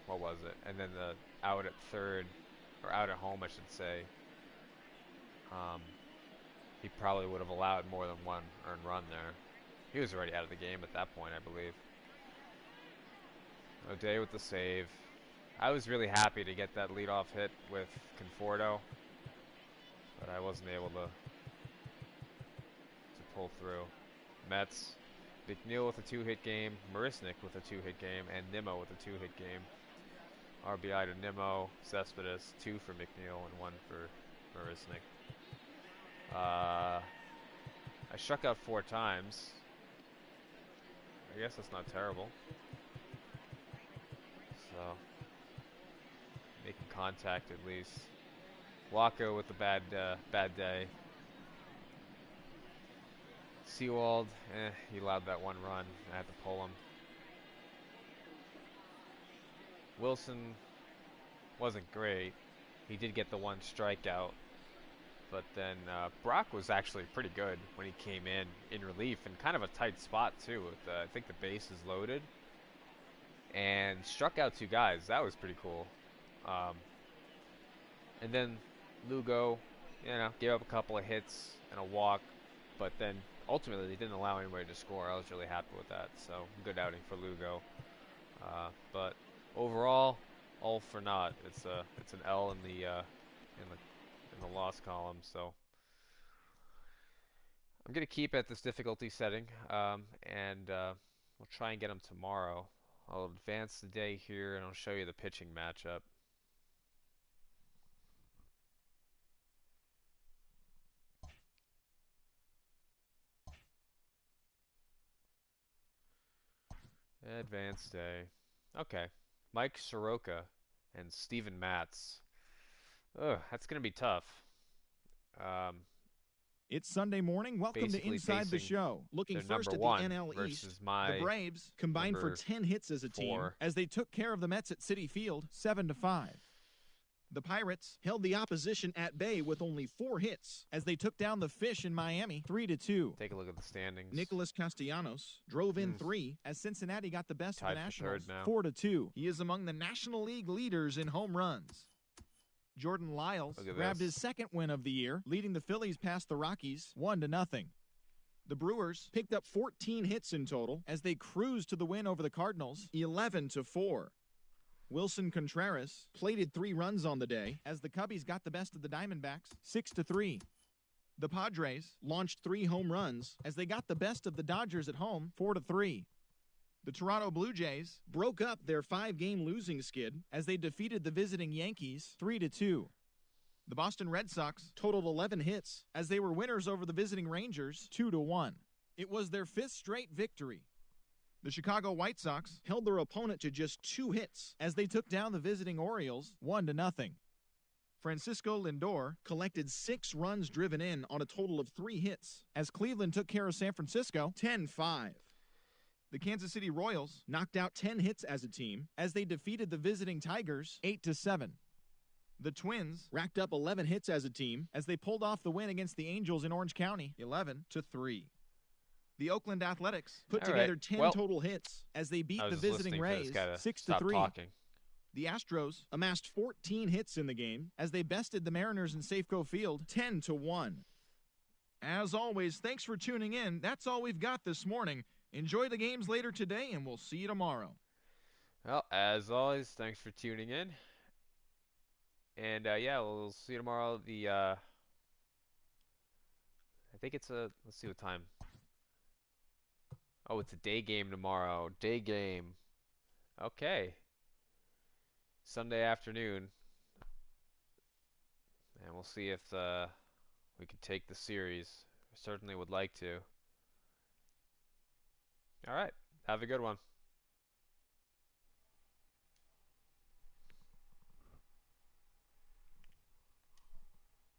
what was it? And then the out at third, or out at home, I should say. He probably would have allowed more than 1 earned run there. He was already out of the game at that point, I believe. O'Day with the save. I was really happy to get that leadoff hit with Conforto, but I wasn't able to pull through. Mets, McNeil with a 2-hit game, Marisnik with a 2-hit game, and Nimmo with a 2-hit game. RBI to Nimmo, Cespedes, 2 for McNeil and 1 for Marisnik. I struck out 4 times. I guess that's not terrible. So, making contact at least. Wacha with a bad day. Seawald, he allowed that 1 run. I had to pull him. Wilson wasn't great. He did get the 1 strikeout. But then Brock was actually pretty good when he came in relief, in kind of a tight spot too. With, I think the bases loaded. And struck out 2 guys. That was pretty cool. And then Lugo, gave up a couple of hits and a walk. But then ultimately, he didn't allow anybody to score. I was really happy with that. So, good outing for Lugo. But overall, all for naught. It's an L in the loss column. So, I'm gonna keep at this difficulty setting, and we'll try and get them tomorrow. I'll advance the day here, and I'll show you the pitching matchup. Advanced day. Okay. Mike Soroka and Steven Matz. Ugh, that's going to be tough. It's Sunday morning. Welcome to Inside the Show. Looking first at the NL East, the Braves combined for 10 hits as a team as they took care of the Mets at Citi Field 7-5. The Pirates held the opposition at bay with only 4 hits as they took down the Fish in Miami 3-2. Take a look at the standings. Nicholas Castellanos drove in 3 as Cincinnati got the best of the Nationals 4-2. He is among the National League leaders in home runs. Jordan Lyles grabbed his 2nd win of the year, leading the Phillies past the Rockies 1-0. The Brewers picked up 14 hits in total as they cruised to the win over the Cardinals 11-4. Wilson Contreras plated 3 runs on the day as the Cubbies got the best of the Diamondbacks 6-3. The Padres launched 3 home runs as they got the best of the Dodgers at home 4-3. The Toronto Blue Jays broke up their 5-game losing skid as they defeated the visiting Yankees 3-2. The Boston Red Sox totaled 11 hits as they were winners over the visiting Rangers 2-1. It was their 5th straight victory. The Chicago White Sox held their opponent to just 2 hits as they took down the visiting Orioles 1-0. Francisco Lindor collected 6 runs driven in on a total of 3 hits as Cleveland took care of San Francisco 10-5. The Kansas City Royals knocked out 10 hits as a team as they defeated the visiting Tigers 8-7. The Twins racked up 11 hits as a team as they pulled off the win against the Angels in Orange County 11-3. The Oakland Athletics put together 10 total hits as they beat the visiting Rays 6-3. The Astros amassed 14 hits in the game as they bested the Mariners in Safeco Field 10-1. As always, thanks for tuning in. That's all we've got this morning. Enjoy the games later today, and we'll see you tomorrow. Well, as always, thanks for tuning in. And, yeah, we'll see you tomorrow. I think it's let's see what time. Oh, it's a day game tomorrow. Day game. Okay. Sunday afternoon. And we'll see if we can take the series. I certainly would like to. All right. Have a good one.